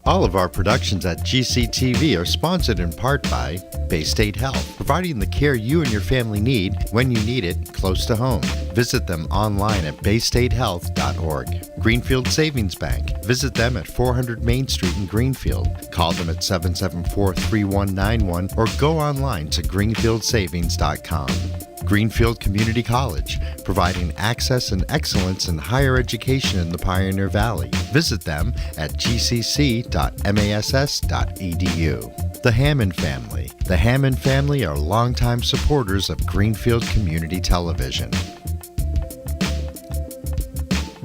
All of our productions at GCTV are sponsored in part by Bay State Health, providing the care you and your family need when you need it close to home. Visit them online at baystatehealth.org. Greenfield Savings Bank. Visit them at 400 Main Street in Greenfield. Call them at 774-3191 or go online to greenfieldsavings.com. Greenfield Community College, providing access and excellence in higher education in the Pioneer Valley. Visit them at gcc.mass.edu. The Hammond Family. The Hammond family are longtime supporters of Greenfield Community Television.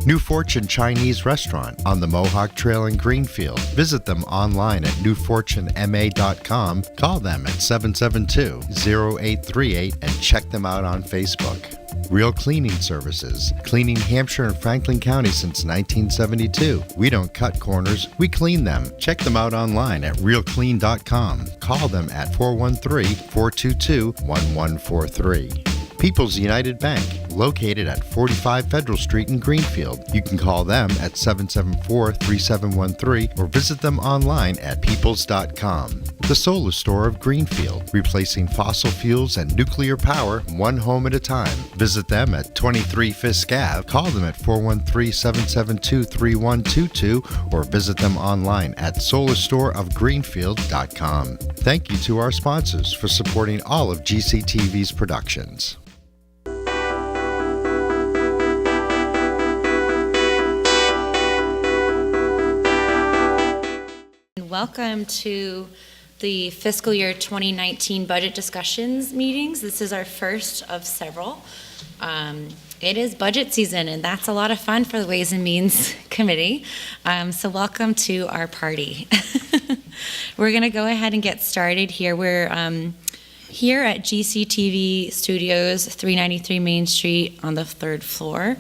New Fortune Chinese Restaurant on the Mohawk Trail in Greenfield. Visit them online at newfortunema.com. Call them at 772-0838 and check them out on Facebook. Real Cleaning Services, cleaning Hampshire and Franklin County since 1972. We don't cut corners, we clean them. Check them out online at realclean.com. Call them at 413-422-1143. People's United Bank, located at 45 Federal Street in Greenfield. You can call them at 774-3713 or visit them online at peoples.com. The Solar Store of Greenfield, replacing fossil fuels and nuclear power one home at a time. Visit them at 23 Fisk Ave. Call them at 413-772-3122 or visit them online at solarstoreofgreenfield.com. Thank you to our sponsors for supporting all of GCTV's productions. Welcome to the fiscal year 2019 budget discussions meetings. This is our first of several. It is budget season, and that's a lot of fun for the Ways and Means Committee. So welcome to our party. We're going to go ahead and get started here. We're here at GCTV Studios, 393 Main Street on the 3rd floor.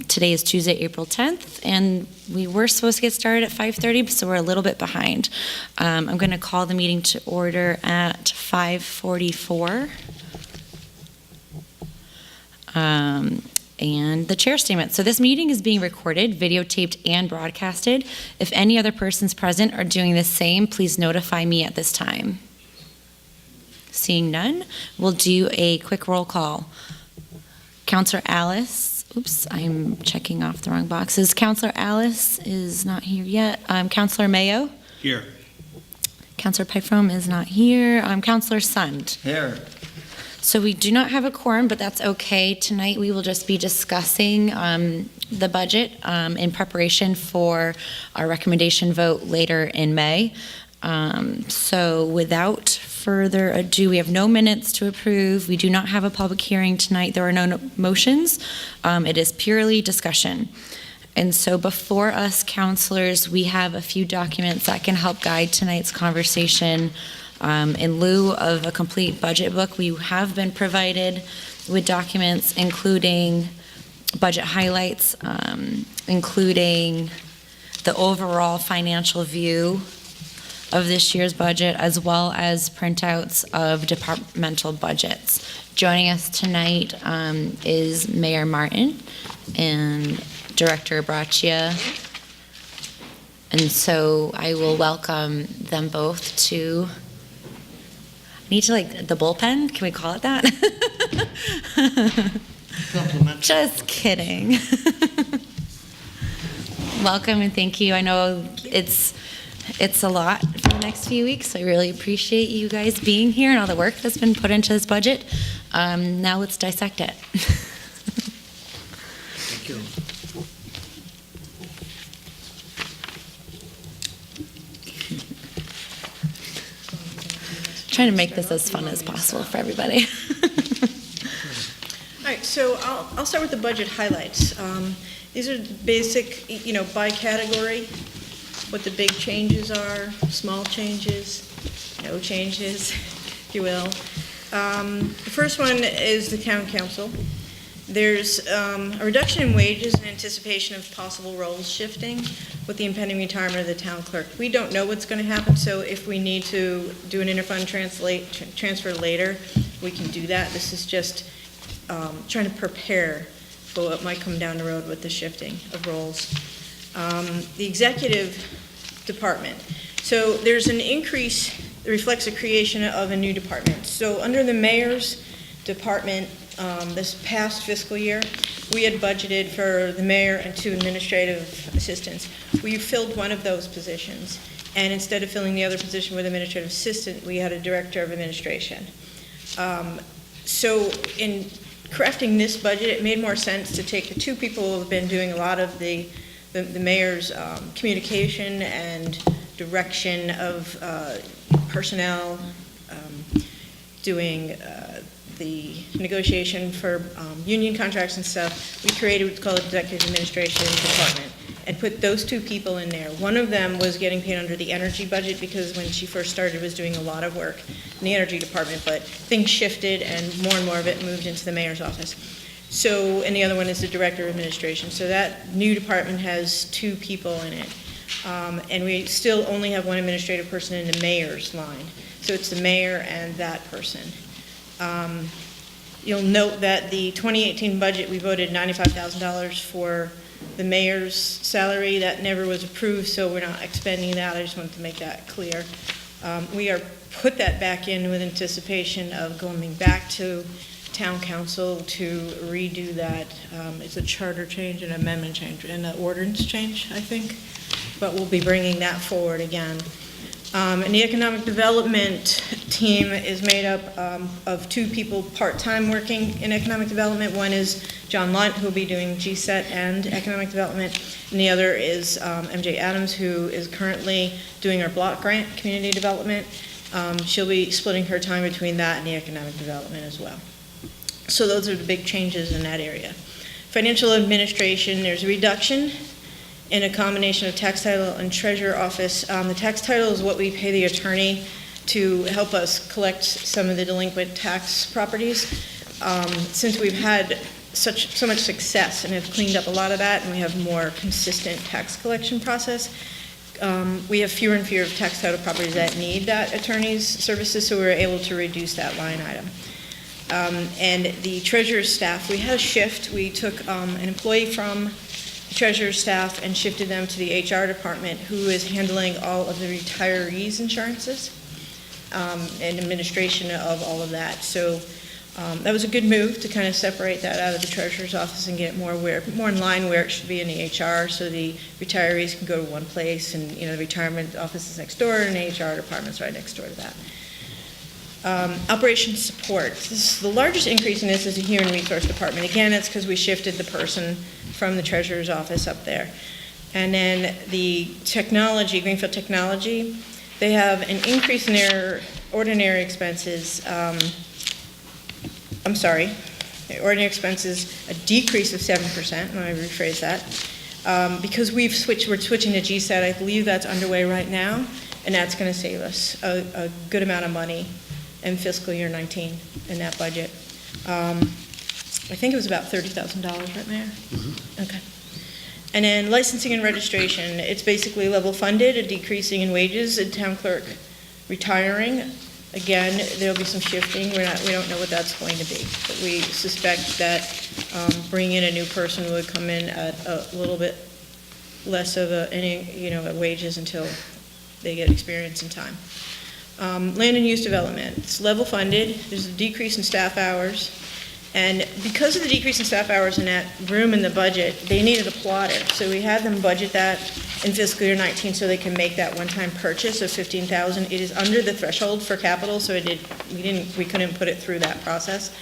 Today is Tuesday, April 10th, and we were supposed to get started at 5:30, so we're a little bit behind. I'm going to call the meeting to order at 5:44. And the chair statement. So this meeting is being recorded, videotaped, and broadcasted. If any other persons present are doing the same, please notify me at this time. Seeing none, we'll do a quick roll call. Counselor Alice, oops, I'm checking off the wrong boxes. Counselor Alice is not here yet. Counselor Mayo? Here. Counselor Pifrom is not here. Counselor Sund? Here. So we do not have a quorum, but that's okay. Tonight we will just be discussing the budget in preparation for our recommendation vote later in May. So without further ado, we have no minutes to approve. We do not have a public hearing tonight. There are no motions. It is purely discussion. And so before us, counselors, we have a few documents that can help guide tonight's conversation. In lieu of a complete budget book, we have been provided with documents including budget highlights, including the overall financial view of this year's budget, as well as printouts of departmental budgets. Joining us tonight is Mayor Martin and Director Braccia. And so I will welcome them both to, I need to the bullpen, can we call it that? Just kidding. Welcome and thank you. I know it's a lot for the next few weeks. So I really appreciate you guys being here and all the work that's been put into this budget. Now let's dissect it. Thank you. Trying to make this as fun as possible for everybody. All right, so I'll start with the budget highlights. These are basic, by category, what the big changes are, small changes, no changes, if you will. The first one is the town council. There's a reduction in wages in anticipation of possible roles shifting with the impending retirement of the town clerk. We don't know what's going to happen, so if we need to do an interfund transfer later, we can do that. This is just trying to prepare for what might come down the road with the shifting of roles. The executive department. So there's an increase that reflects the creation of a new department. So under the mayor's department, this past fiscal year, we had budgeted for the mayor and 2 administrative assistants. We filled one of those positions, and instead of filling the other position with administrative assistant, we had a director of administration. So in crafting this budget, it made more sense to take the 2 people who have been doing a lot of the mayor's communication and direction of personnel, doing the negotiation for union contracts and stuff. We created what's called Executive Administration Department and put those 2 people in there. One of them was getting paid under the energy budget because when she first started was doing a lot of work in the energy department, but things shifted and more of it moved into the mayor's office. So, and the other one is the director of administration. So that new department has 2 people in it. And we still only have 1 administrative person in the mayor's line. So it's the mayor and that person. You'll note that the 2018 budget, we voted $95,000 for the mayor's salary. That never was approved, so we're not expending that. I just wanted to make that clear. We are put that back in with anticipation of going back to town council to redo that. It's a charter change, an amendment change, and an ordinance change, I think. But we'll be bringing that forward again. And the economic development team is made up of 2 people part-time working in economic development. One is John Lunt, who will be doing GSET and economic development, and the other is MJ Adams, who is currently doing our block grant community development. She'll be splitting her time between that and the economic development as well. So those are the big changes in that area. Financial administration, there's a reduction in a combination of tax title and treasurer office. The tax title is what we pay the attorney to help us collect some of the delinquent tax properties. Since we've had so much success and have cleaned up a lot of that, and we have more consistent tax collection process, we have fewer and fewer tax title properties that need that attorney's services, so we were able to reduce that line item. And the treasurer's staff, we had a shift. We took an employee from the treasurer's staff and shifted them to the HR department, who is handling all of the retirees' insurances and administration of all of that. So that was a good move to kind of separate that out of the treasurer's office and get it more in line where it should be in the HR, so the retirees can go to one place, and the retirement office is next door, and the HR department's right next door to that. Operations support. The largest increase in this is the human resource department. Again, that's because we shifted the person from the treasurer's office up there. And then the technology, Greenfield Technology, they have an increase in their ordinary expenses. Their ordinary expenses, a decrease of 7%, let me rephrase that. Because we're switching to GSET, I believe that's underway right now, and that's going to save us a good amount of money in fiscal year 19 in that budget. I think it was about $30,000, right, Mayor? Mm-hmm. Okay. And then licensing and registration, it's basically level funded, a decreasing in wages, a town clerk retiring. Again, there'll be some shifting. We don't know what that's going to be, but we suspect that bringing in a new person would come in at a little bit less of wages until they get experience and time. Land and use development, it's level funded. There's a decrease in staff hours. And because of the decrease in staff hours in that room in the budget, they needed a plotter. So we had them budget that in fiscal year 19 so they can make that one-time purchase of $15,000. It is under the threshold for capital, so we couldn't put it through that process.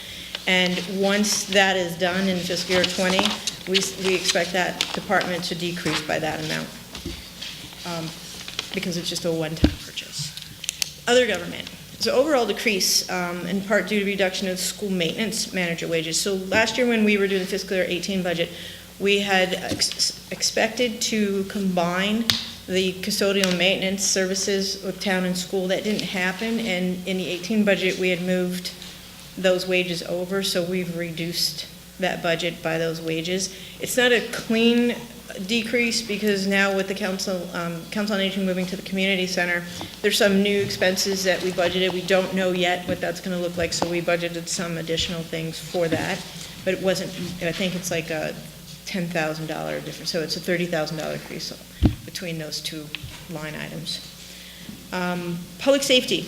And once that is done in fiscal year 20, we expect that department to decrease by that amount because it's just a one-time purchase. Other government. So overall decrease, in part due to reduction of school maintenance manager wages. So last year when we were doing the fiscal year 18 budget, we had expected to combine the custodial maintenance services with town and school. That didn't happen, and in the 18 budget we had moved those wages over, so we've reduced that budget by those wages. It's not a clean decrease because now with the Council on Aging moving to the community center, there's some new expenses that we budgeted. We don't know yet what that's going to look like, so we budgeted some additional things for that. But it wasn't, I think it's like a $10,000 difference, so it's a $30,000 increase between those two line items. Public safety.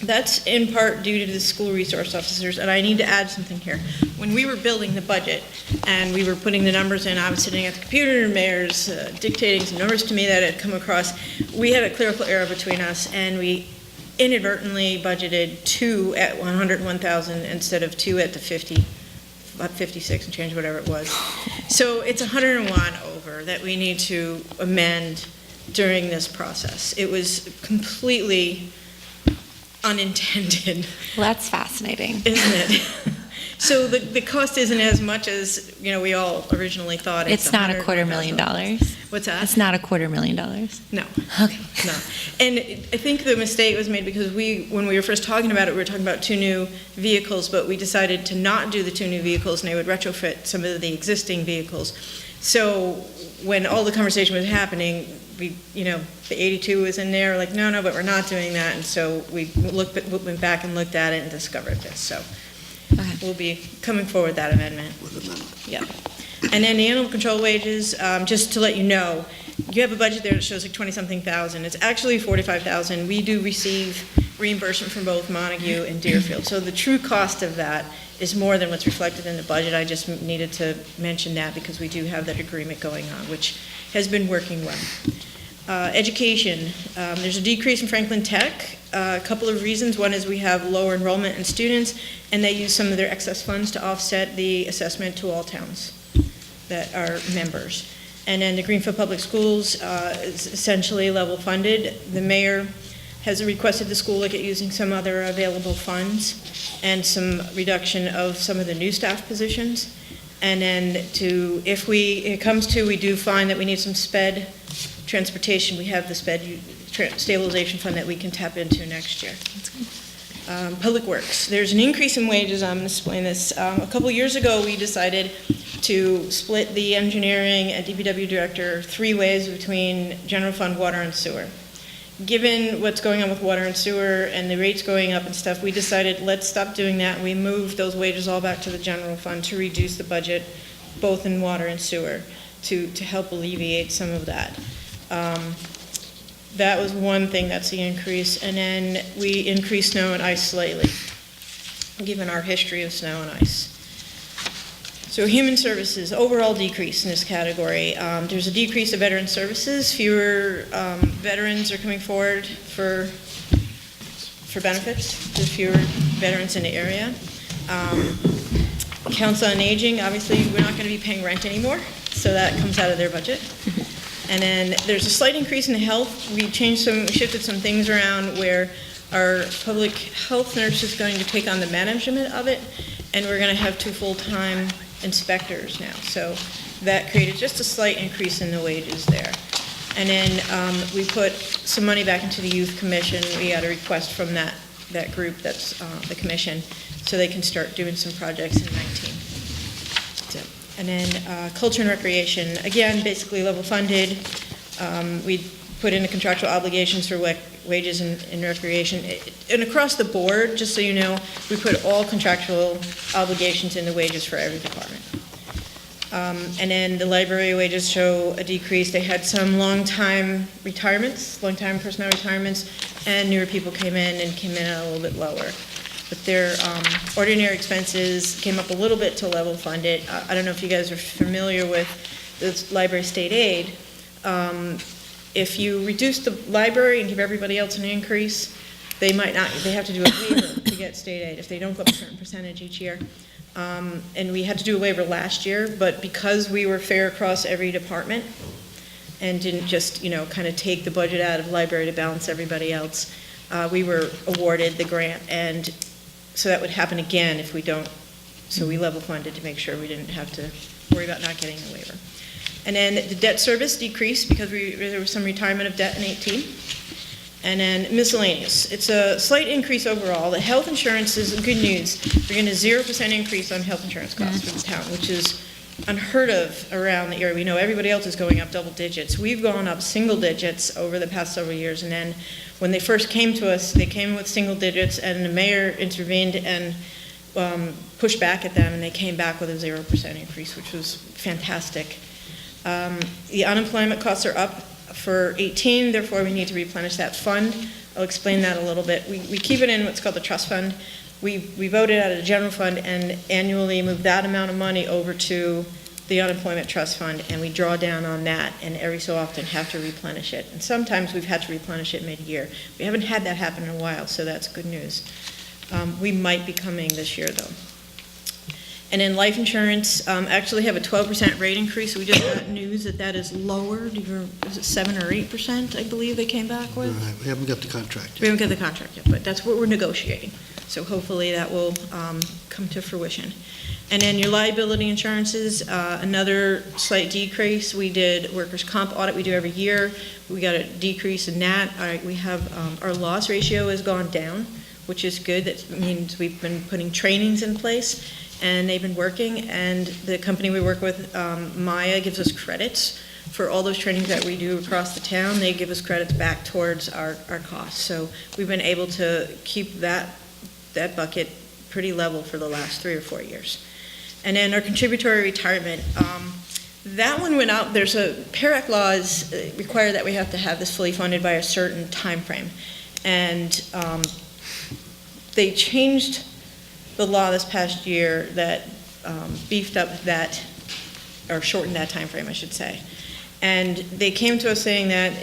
That's in part due to the school resource officers, and I need to add something here. When we were building the budget and we were putting the numbers in, I was sitting at the computer and Mayor's dictating some numbers to me that had come across. We had a clerical error between us, and we inadvertently budgeted 2 at 101,000 instead of 2 at the 50, about 56 and change, whatever it was. So it's 101 over that we need to amend during this process. It was completely unintended. Well, that's fascinating. Isn't it? So the cost isn't as much as, we all originally thought. It's not $250,000. What's that? It's not $250,000. No. Okay. No. And I think the mistake was made because when we were first talking about it, we were talking about 2 new vehicles, but we decided to not do the 2 new vehicles, and they would retrofit some of the existing vehicles. So when all the conversation was happening, the 82 was in there, like, no, but we're not doing that. And so we went back and looked at it and discovered this. So we'll be coming forward with that amendment. Yeah. And then the animal control wages, just to let you know, you have a budget there that shows like 20-something thousand. It's actually 45,000. We do receive reimbursement from both Montague and Deerfield. So the true cost of that is more than what's reflected in the budget. I just needed to mention that because we do have that agreement going on, which has been working well. Education, there's a decrease in Franklin Tech. A couple of reasons. One is we have lower enrollment in students, and they use some of their excess funds to offset the assessment to all towns that are members. And then the Greenfield Public Schools is essentially level funded. The mayor has requested the school look at using some other available funds and some reduction of some of the new staff positions. And then if it comes to, we do find that we need some sped transportation. We have the sped stabilization fund that we can tap into next year. Public Works. There's an increase in wages. I'm going to explain this. A couple years ago, we decided to split the engineering and DPW director 3 ways between general fund, water, and sewer. Given what's going on with water and sewer and the rates going up and stuff, we decided let's stop doing that. We moved those wages all back to the general fund to reduce the budget, both in water and sewer, to help alleviate some of that. That was one thing, that's the increase. And then we increased snow and ice slightly, given our history of snow and ice. So human services, overall decrease in this category. There's a decrease of veteran services. Fewer veterans are coming forward for benefits. There's fewer veterans in the area. Council on Aging, obviously we're not going to be paying rent anymore, so that comes out of their budget. And then there's a slight increase in health. We shifted some things around where our public health nurse is going to take on the management of it, and we're going to have 2 full-time inspectors now. So that created just a slight increase in the wages there. And then we put some money back into the Youth Commission. We had a request from that group, that's the commission, so they can start doing some projects in 19. And then culture and recreation, again, basically level funded. We put in the contractual obligations for wages in recreation. And across the board, just so you know, we put all contractual obligations in the wages for every department. And then the library wages show a decrease. They had some long-time personnel retirements, and newer people came in at a little bit lower. But their ordinary expenses came up a little bit to level funded. I don't know if you guys are familiar with the library state aid. If you reduce the library and give everybody else an increase, they have to do a waiver to get state aid if they don't go up a certain percentage each year. And we had to do a waiver last year, but because we were fair across every department and didn't just, kind of take the budget out of library to balance everybody else, we were awarded the grant, and so that would happen again if we don't. So we level funded to make sure we didn't have to worry about not getting the waiver. And then the debt service decreased because there was some retirement of debt in 18. And then miscellaneous. It's a slight increase overall. The health insurance is good news. We're getting a 0% increase on health insurance costs for the town, which is unheard of around the area. We know everybody else is going up double digits. We've gone up single digits over the past several years. And then when they first came to us, they came with single digits, and the mayor intervened and pushed back at them, and they came back with a 0% increase, which was fantastic. The unemployment costs are up for 18, therefore we need to replenish that fund. I'll explain that a little bit. We keep it in what's called the trust fund. We voted out of the general fund and annually move that amount of money over to the unemployment trust fund, and we draw down on that, and every so often have to replenish it. And sometimes we've had to replenish it mid-year. We haven't had that happen in a while, so that's good news. We might be coming this year, though. And in life insurance, actually have a 12% rate increase. We just got news that that is lower. Is it 7 or 8%, I believe they came back with? All right, we haven't got the contract We yet. haven't got the contract yet, but that's what we're negotiating. So hopefully that will come to fruition. And then your liability insurances, another slight decrease. We did workers' comp audit we do every year. We got a decrease in that. We have, our loss ratio has gone down, which is good. That means we've been putting trainings in place, and they've been working. And the company we work with, Maya, gives us credits for all those trainings that we do across the town. They give us credits back towards our costs. So we've been able to keep that bucket pretty level for the last 3 or 4 years. And then our contributory retirement, that one went out. There's PARAC laws require that we have to have this fully funded by a certain time frame. And they changed the law this past year that beefed up that, or shortened that time frame, I should say. And they came to us saying that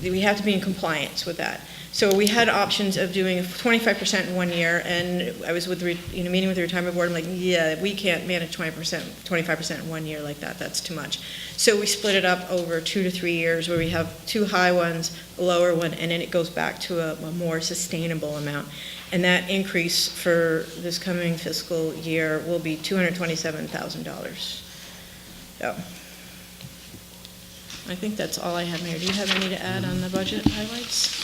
we have to be in compliance with that. So we had options of doing 25% in 1 year, and I was with the meeting with the retirement board. I'm like, yeah, we can't manage 25% in 1 year like that. That's too much. So we split it up over 2 to 3 years, where we have 2 high ones, a lower one, and then it goes back to a more sustainable amount. And that increase for this coming fiscal year will be $227,000. So I think that's all I have, Mayor. Do you have any to add on the budget highlights?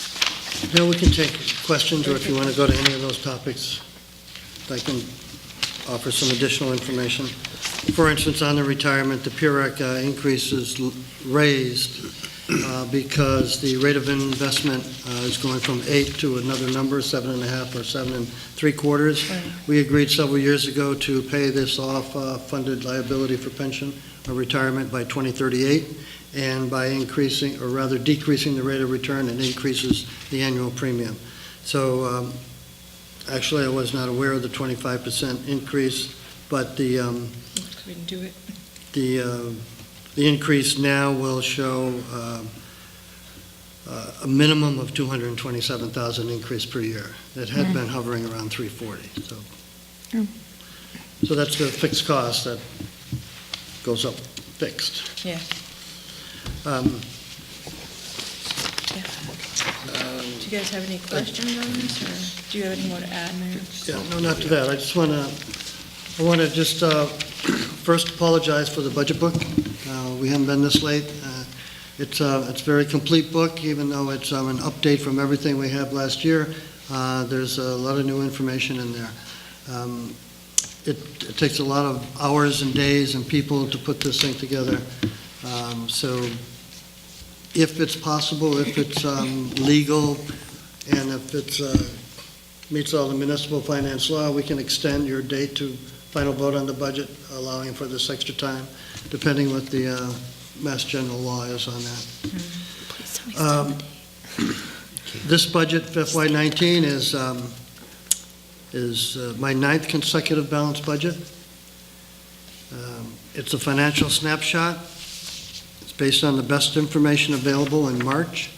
No, we can take questions, or if you want to go to any of those topics, I can offer some additional information. For instance, on the retirement, the PIREC increase is raised because the rate of investment is going from 8 to another number, 7.5 or 7 3/4. Right. We agreed several years ago to pay this off funded liability for pension or retirement by 2038. And by increasing, or rather decreasing the rate of return, it increases the annual premium. So actually, I was not aware of the 25% increase, but the We can do it. the increase now will show a minimum of $227,000 increase per year. It had been hovering around $340. So that's the fixed cost that goes up fixed. Yeah. Do you guys have any questions on this, or do you have any more to add, Mayor? Yeah, no, not to that. I want to just first apologize for the budget book. We haven't been this late. It's a very complete book, even though it's an update from everything we had last year. There's a lot of new information in there. It takes a lot of hours and days and people to put this thing together. So if it's possible, if it's legal, and if it meets all the municipal finance law, we can extend your date to final vote on the budget, allowing for this extra time, depending what the Mass General law is on that. This budget, FY19, is my 9th consecutive balanced budget. It's a financial snapshot. It's based on the best information available in March.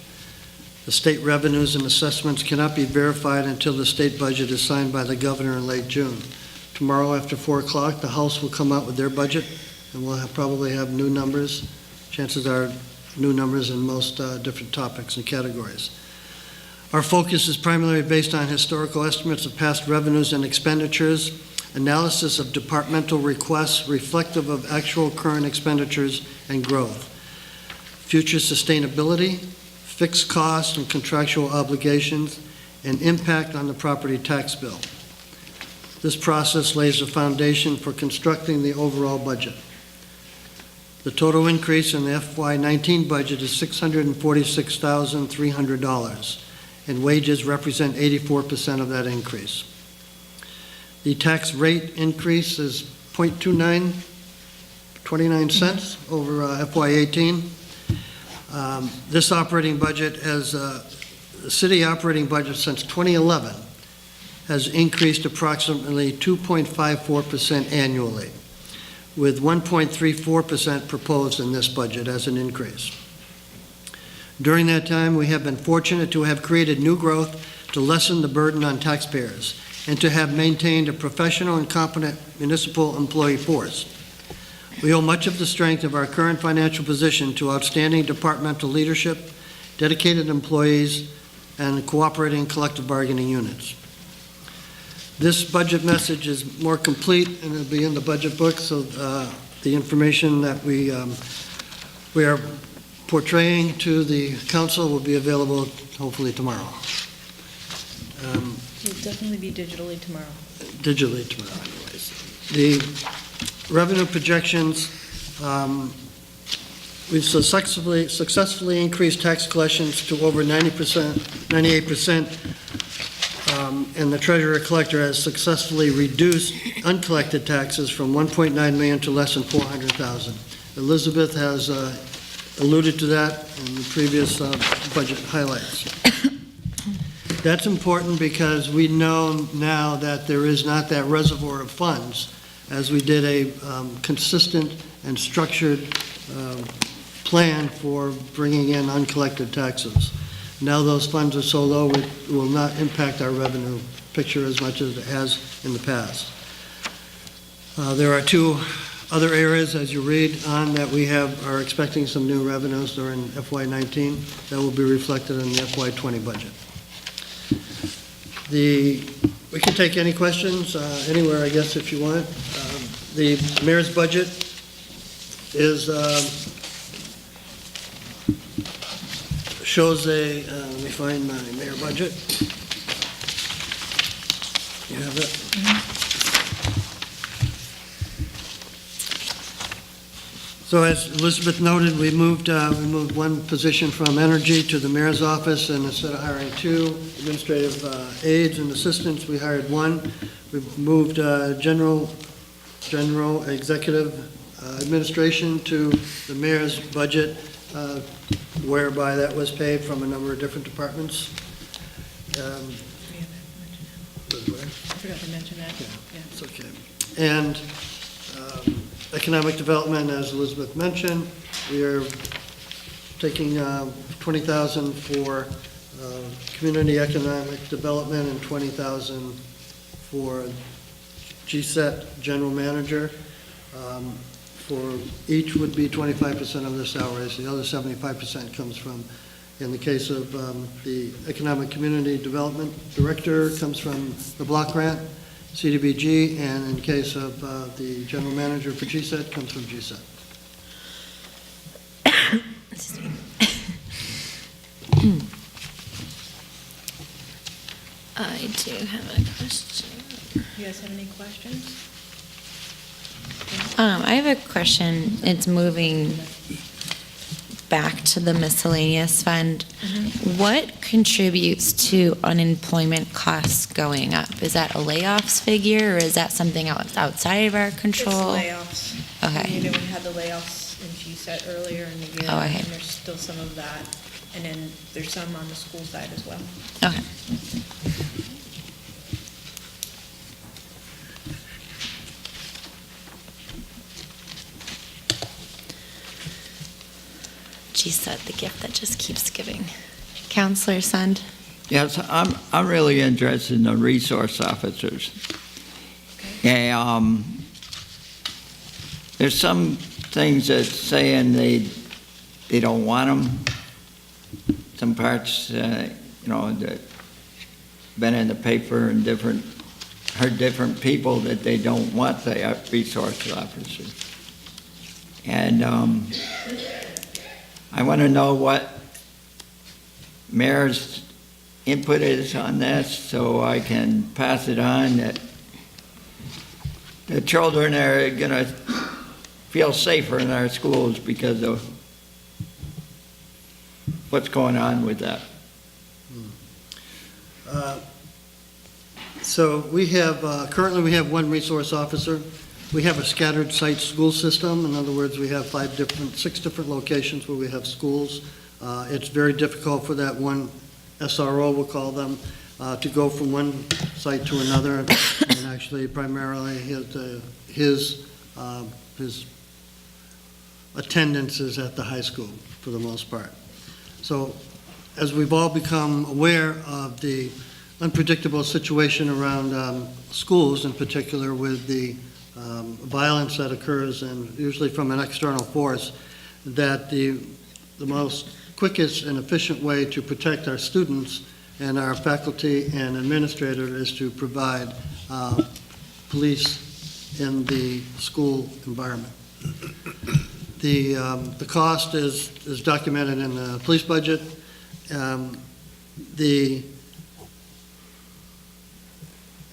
The state revenues and assessments cannot be verified until the state budget is signed by the governor in late June. Tomorrow after 4 o'clock, the House will come out with their budget, and we'll probably have new numbers. Chances are new numbers in most different topics and categories. Our focus is primarily based on historical estimates of past revenues and expenditures, analysis of departmental requests reflective of actual current expenditures and growth, future sustainability, fixed costs and contractual obligations, and impact on the property tax bill. This process lays the foundation for constructing the overall budget. The total increase in the FY19 budget is $646,300, and wages represent 84% of that increase. The tax rate increase is 0.29 cents over FY18. This operating budget has, the city operating budget since 2011 has increased approximately 2.54% annually, with 1.34% proposed in this budget as an increase. During that time, we have been fortunate to have created new growth to lessen the burden on taxpayers and to have maintained a professional and competent municipal employee force. We owe much of the strength of our current financial position to outstanding departmental leadership, dedicated employees, and cooperating collective bargaining units. This budget message is more complete, and it'll be in the budget book, so the information that we are portraying to the council will be available hopefully tomorrow. It'll definitely be digitally tomorrow. Digitally tomorrow, anyways. The revenue projections, we've successfully increased tax collections to over 90%, 98%, and the treasurer collector has successfully reduced uncollected taxes from 1.9 million to less than 400,000. Elizabeth has alluded to that in the previous budget highlights. That's important because we know now that there is not that reservoir of funds, as we did a consistent and structured plan for bringing in uncollected taxes. Now those funds are so low, it will not impact our revenue picture as much as it has in the past. There are two other areas, as you read on, that we are expecting some new revenues during FY19 that will be reflected in the FY20 budget. We can take any questions anywhere, I guess, if you want. The mayor's budget is shows a. Let me find my mayor budget. You have it. So as Elizabeth noted, we moved one position from energy to the mayor's office, and instead of hiring two administrative aides and assistants, we hired one. We've moved general executive administration to the mayor's budget, whereby that was paid from a number of different departments. I forgot to mention that. Yeah, it's okay. And economic development, as Elizabeth mentioned, we are taking $20,000 for community economic development and $20,000 for GSET general manager. For each would be 25% of their salaries. The other 75% comes from, in the case of the economic community development director, comes from the block grant, CDBG, and in case of the general manager for GSET, comes from GSET. I do have a question. You guys have any questions? I have a question. It's moving back to the miscellaneous fund. What contributes to unemployment costs going up? Is that a layoffs figure, or is that something else outside of our control? It's layoffs. Okay. You know, we had the layoffs in GSET earlier in the year. Oh, okay. And there's still some of that. And then there's some on the school side as well. Okay. GSET, the gift that just keeps giving. Counselor Sund? Yes, I'm really interested in the resource officers. Okay. And there's some things that saying they don't want them. Some parts, that been in the paper and heard different people that they don't want the resource officers. And I want to know what mayor's input is on this so I can pass it on, that the children are going to feel safer in our schools because of what's going on with that. So we have, currently we have one resource officer. We have a scattered site school system. In other words, we have 6 different locations where we have schools. It's very difficult for that one SRO, we'll call them, to go from one site to another. And actually, primarily, his attendance is at the high school for the most part. So as we've all become aware of the unpredictable situation around schools, in particular with the violence that occurs, and usually from an external force, that the most quickest and efficient way to protect our students and our faculty and administrators is to provide police in the school environment. The cost is documented in the police budget.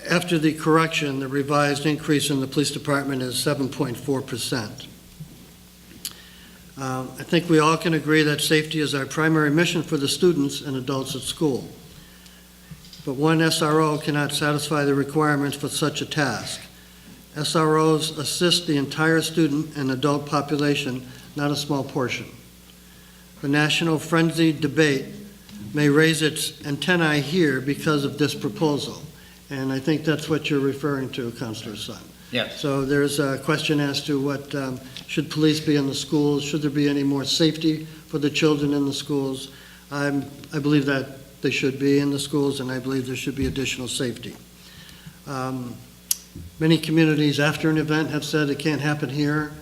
After the correction, the revised increase in the police department is 7.4%. I think we all can agree that safety is our primary mission for the students and adults at school. But one SRO cannot satisfy the requirements for such a task. SROs assist the entire student and adult population, not a small portion. The national frenzied debate may raise its antennae here because of this proposal. And I think that's what you're referring to, Councilor Sun. Yes. So there's a question as to what, should police be in the schools? Should there be any more safety for the children in the schools? I believe that they should be in the schools, and I believe there should be additional safety. Many communities after an event have said it can't happen here.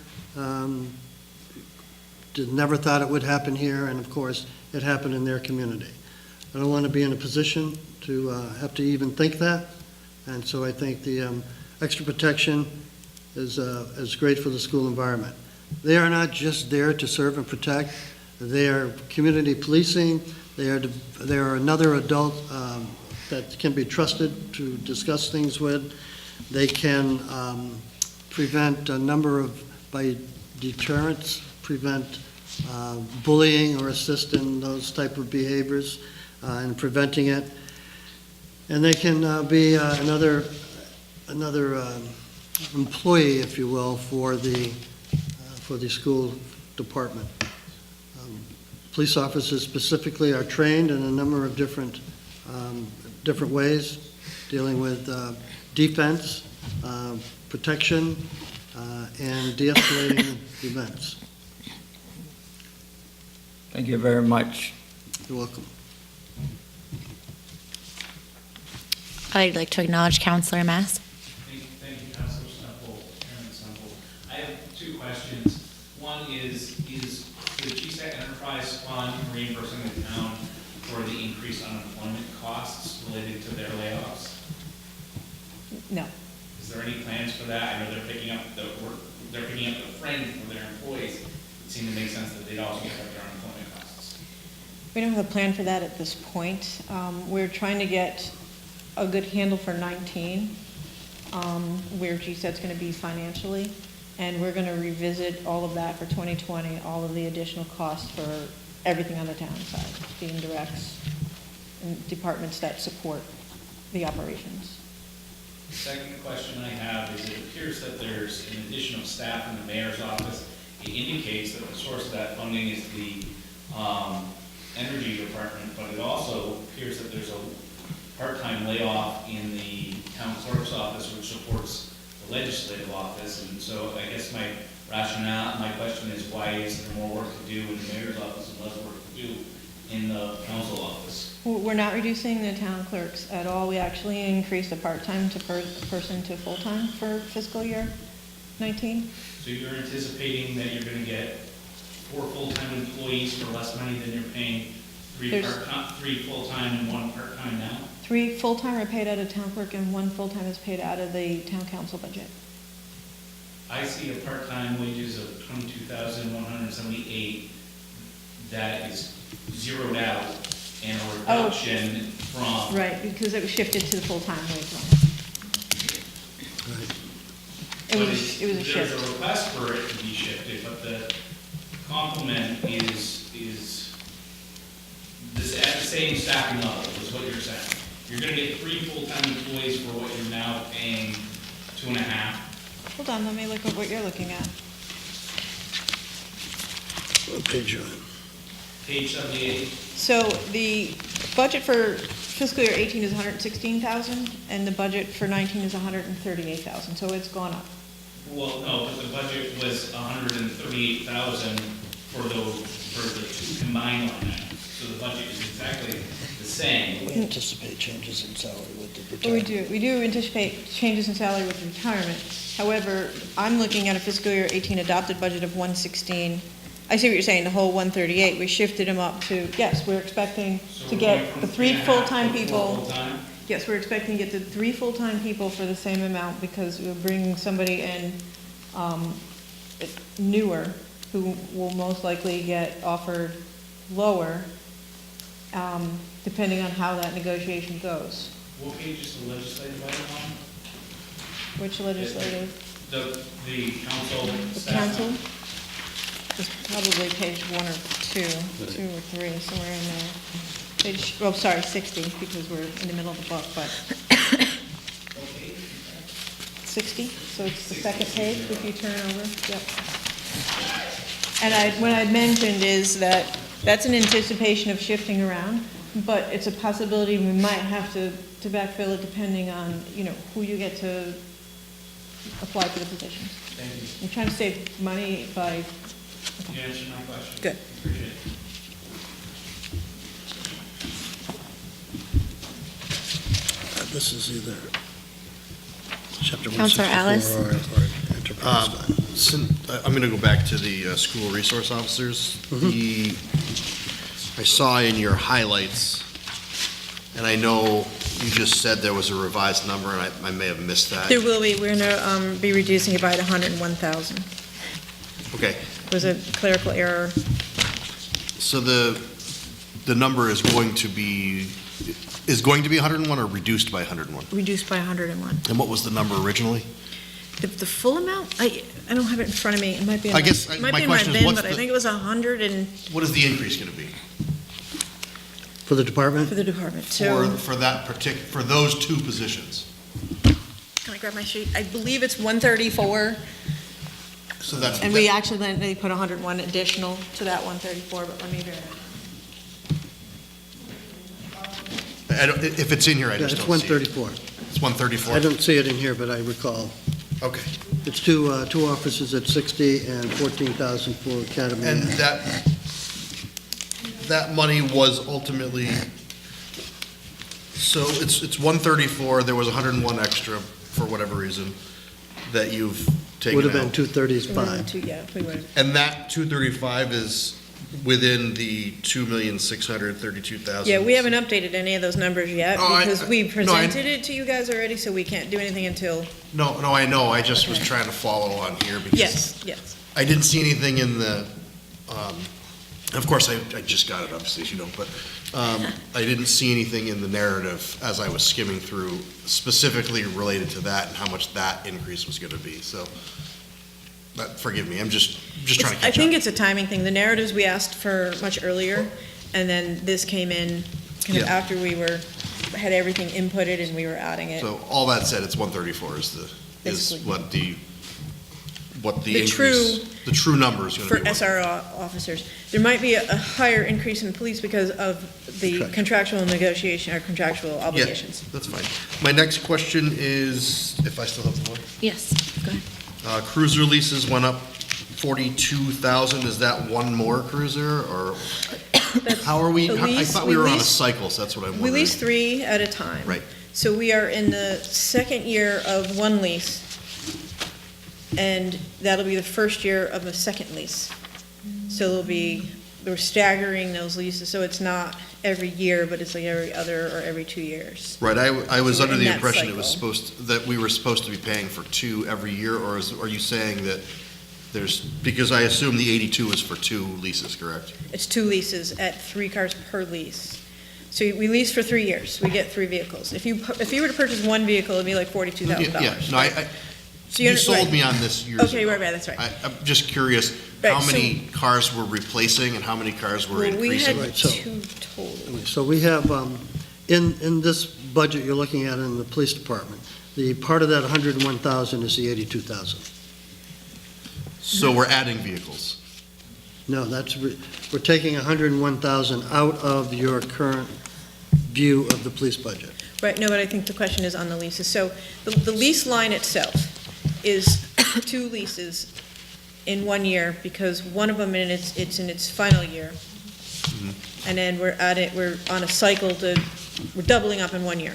Never thought it would happen here, and of course, it happened in their community. I don't want to be in a position to have to even think that, and so I think the extra protection is great for the school environment. They are not just there to serve and protect. They are community policing. They are another adult that can be trusted to discuss things with. They can prevent a number of, by deterrence, prevent bullying or assist in those type of behaviors and preventing it. And they can be another employee, if you will, for the school department. Police officers specifically are trained in a number of different ways, dealing with defense, protection, and de-escalating events. Thank you very much. You're welcome. I'd like to acknowledge Councilor Mass. Thank you, Councilor Semple, Chairman Semple. I have 2 questions. One is the GSAC Enterprise Fund reimbursing the town for the increased unemployment costs related to their layoffs? No. Is there any plans for that? I know they're picking up the fringe for their employees. It seemed to make sense that they'd also pick up their unemployment costs. We don't have a plan for that at this point. We're trying to get a good handle for 19, where GSAT's going to be financially, and we're going to revisit all of that for 2020, all of the additional costs for everything on the town side, the indirects and departments that support the operations. The second question I have is it appears that there's an addition of staff in the mayor's office. It indicates that the source of that funding is the energy department, but it also appears that there's a part-time layoff in the town clerk's office, which supports the legislative office. And so I guess my question is, why is there more work to do in the mayor's office and less work to do in the council office? We're not reducing the town clerks at all. We actually increased the part-time to person to full-time for fiscal year 19. So you're anticipating that you're going to get 4 full-time employees for less money than you're paying 3 full-time and 1 part-time now? 3 full-time are paid out of town clerk and 1 full-time is paid out of the town council budget. I see a part-time wages of $22,178 that is zeroed out and a reduction from. Right, because it was shifted to the full-time wage line. It was a shift. There's a request for it to be shifted, but the complement is this at the same staffing level, is what you're saying. You're going to get 3 full-time employees for what you're now paying 2.5. hold on, let me look at what you're looking at. What page you on? Page 78. So the budget for fiscal year 18 is 116,000, and the budget for 19 is 138,000, so it's gone up. Well, no, but the budget was 138,000 for the two combined line items. So the budget is exactly the same. We anticipate changes in salary with the We retirement. do anticipate changes in salary with retirement. However, I'm looking at a fiscal year 18 adopted budget of 116. I see what you're saying, the whole 138, we shifted them up to, yes, we're expecting So to we're get going from the 3 3.5 full-time to 4 people. full-time? Yes, we're expecting to get the 3 full-time people for the same amount because we're bringing somebody in newer who will most likely get offered lower, depending on how that negotiation goes. What page is the legislative item on? Which legislative? The council The staff? council? It's probably page 1 or 2, 2 or 3, somewhere in there. Page, well, sorry, 60, because we're in the middle of the book, but 60, so it's the second page if you turn over, yep. And what I mentioned is that that's an anticipation of shifting around, but it's a possibility we might have to backfill it depending on, who you get to apply for the positions. Thank you. I'm trying to save money by, You answered my question. Good. Appreciate it. This is either chapter Counselor 164 Alice? or enterprise fund. I'm going to go back to the school resource officers. I saw in your highlights, and I know you just said there was a revised number, and I may have missed that. there will be, we're gonna be reducing it by 101,000. Okay, It was a clerical error. so the number is going to be 101 or reduced by 101? Reduced by 101. And what was the number originally? The full amount, I don't have it in front of me, it might be in I my, guess it might my be in my question is, bin, what's but I the- think it was 100 and, What is the increase going to be For the department? for the department, so, for that for those two positions? can I grab my sheet? I believe it's 134, So that's and we actually then, they put 101 additional to that 134, but let me verify. if it's in here, I Yeah, just it's don't see it. 134. It's 134. I don't see it in here, but I recall. Okay. It's two offices at 60 and 14,000 for academy. And that money was ultimately, so it's 134, there was 101 extra for whatever reason that you've taken Would have been out. 235. Yeah, we would. And that 235 is within the 2,632,000. Yeah, we haven't updated any of those numbers yet, Oh, because we no, I- presented it to you guys already, so we can't do anything until, No, I know, I just was Okay. trying to follow on here because yes. I didn't see anything in the, of course, I just got it upstairs, you know, but I didn't see anything in the narrative as I was skimming through specifically related to that and how much that increase was going to be, so, forgive me, I'm just trying to I catch think up. it's a timing thing. The narratives we asked for much earlier, and then this came in kind of Yeah. after we had everything inputted and we were adding it. So, all that said, it's 134 is Basically. what the The increase, the true number is going to For be. SRO officers. There might be a higher increase in police because of the contractual negotiation or contractual obligations. That's fine. My next question is, if I still have the one. Yes, go ahead. Cruiser leases went up 42,000. Is that one more cruiser, or how are we? I thought we were on a cycle, so that's what I'm We wondering. lease 3 at a time. Right. So we are in the second year of one lease, and that'll be the first year of a second lease. So we're staggering those leases, so it's not every year, but it's like every other or every 2 years. Right, I was So we're under in the that impression it was cycle. that we were supposed to be paying for 2 every year, or are you saying that because I assume the 82 is for 2 leases, correct? It's 2 leases at 3 cars per lease. So we lease for 3 years, we get 3 vehicles. If you were to purchase one vehicle, it'd be like $42,000. Yeah, no, So you right. sold me on this years ago. Okay, right, that's right. I'm just curious, Right, how so- many cars we're replacing and how many cars we're Well, we had increasing? Right, so- 2 total. So we have, in this budget you're looking at in the police department, The part of that 101,000 is the 82,000. So we're adding vehicles. No, we're taking 101,000 out of your current view of the police budget. Right, no, but I think the question is on the leases. So the lease line itself is 2 leases in 1 year, because one of them it's in its final year. And then we're on a cycle we're doubling up in 1 year.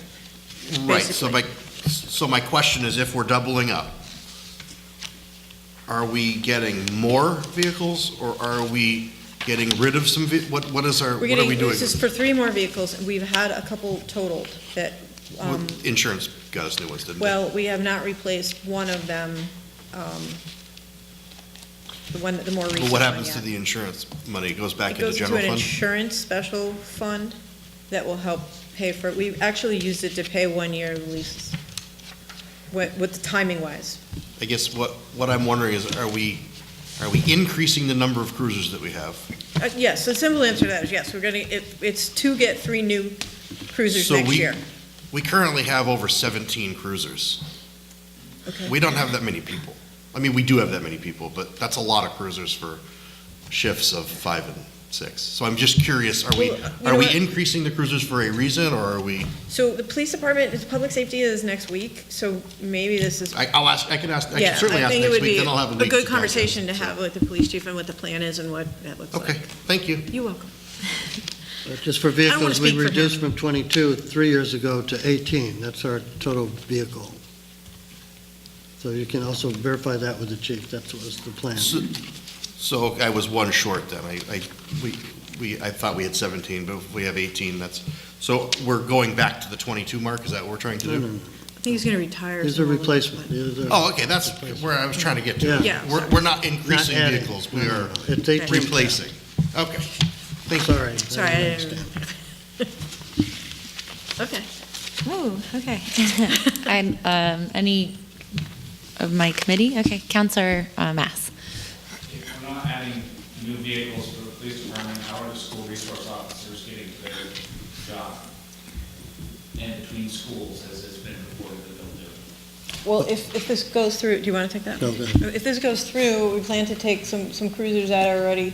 Right, basically. so my question is, if we're doubling up, are we getting more vehicles, or are we getting rid of some, what are we doing? This is for 3 more vehicles, and we've had a couple totaled that, Insurance got us new ones, didn't it? well, we have not replaced one of them, the more recent one, But what happens to yeah. the insurance money? It goes back It into goes general into an fund? insurance special fund that will help pay for it. We actually used it to pay 1-year leases, with the timing wise. I guess what I'm wondering is, are we increasing the number of cruisers that we have? Yes, the simple answer to that is yes. It's to get 3 new cruisers So next year. We currently have over 17 cruisers. Okay. We don't have that many people. I mean, we do have that many people, but that's a lot of cruisers for shifts of 5 and 6. So I'm just curious, are we Well, you know what? increasing the cruisers for a reason, or are we? So the police department, public safety is next week, so maybe this is. I can Yeah, certainly I ask think it next would week, be then I'll have a a week good to conversation to digest it, have with the police chief and what the plan is and what that looks so. like. Okay, thank you. You're welcome. Just for I don't wanna vehicles, we speak for reduced him. from 22, 3 years ago, to 18. That's our total vehicle. So you can also verify that with the chief. That was the plan. So I was one short then. I thought we had 17, but if we have 18, so we're going back to the 22 mark? Is that what we're trying to No, do? no, no. I think he's going to retire. These are replacement. These are- Oh, okay, that's where I was trying to get to. Yeah. Yeah. We're not increasing Not adding. vehicles, we No, no, are no. It's 18. replacing. Okay. Thank you. Sorry. Sorry, I didn't. understand. Okay. Oh, okay. Any of my committee? Okay, Counselor Mass. If we're not adding new vehicles for the police department, how are the school resource officers getting their job? And between schools, as it's been reported that they'll do? Well, if this goes through, do you want to take that? No, go ahead. If this goes through, we plan to take some cruisers that are already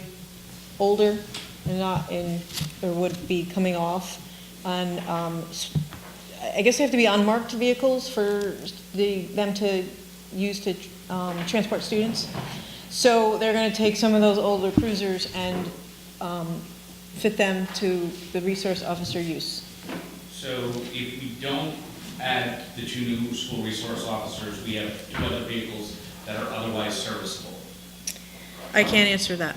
older and not in, or would be coming off. And I guess they have to be unmarked vehicles for them to use to transport students. So they're going to take some of those older cruisers and fit them to the resource officer use. So if we don't add the 2 new school resource officers, we have 2 other vehicles that are otherwise serviceable. I can't answer that.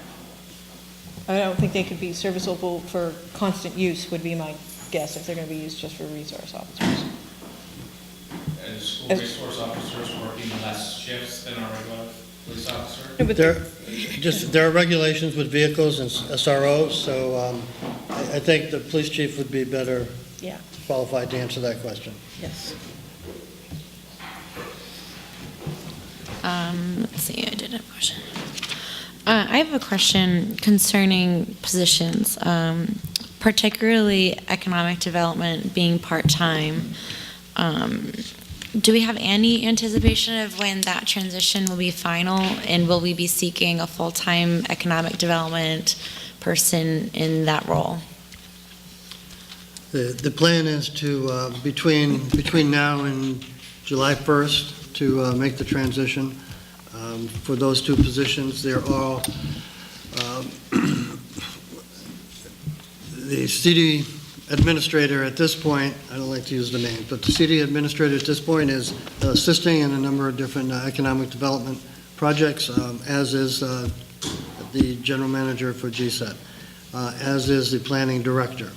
I don't think they could be serviceable for constant use, would be my guess, if they're going to be used just for resource officers. And the school As- resource officers working less shifts than our regular police officer? No, but There are regulations with vehicles and SROs, so I think the police chief would be better Yeah, qualified to answer that question. yes. Let's see, I did have a question. I have a question concerning positions, particularly economic development being part-time. Do we have any anticipation of when that transition will be final, and will we be seeking a full-time economic development person in that role? The plan is to, between now and July 1st, to make the transition for those 2 positions. They're all, the CD administrator at this point, I don't like to use the name, but the CD administrator at this point is assisting in a number of different economic development projects, as is the general manager for GSET, as is the planning director.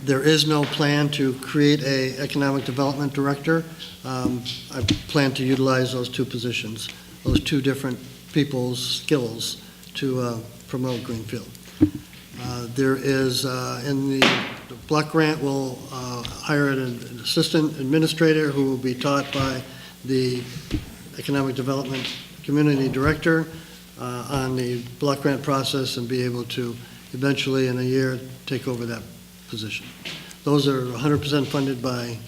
There is no plan to create a economic development director. I plan to utilize those 2 positions, those 2 different people's skills to promote Greenfield. There is, in the block grant, we'll hire an assistant administrator who will be taught by the economic development community director on the block grant process and be able to eventually, in a year, take over that position. Those are 100% funded by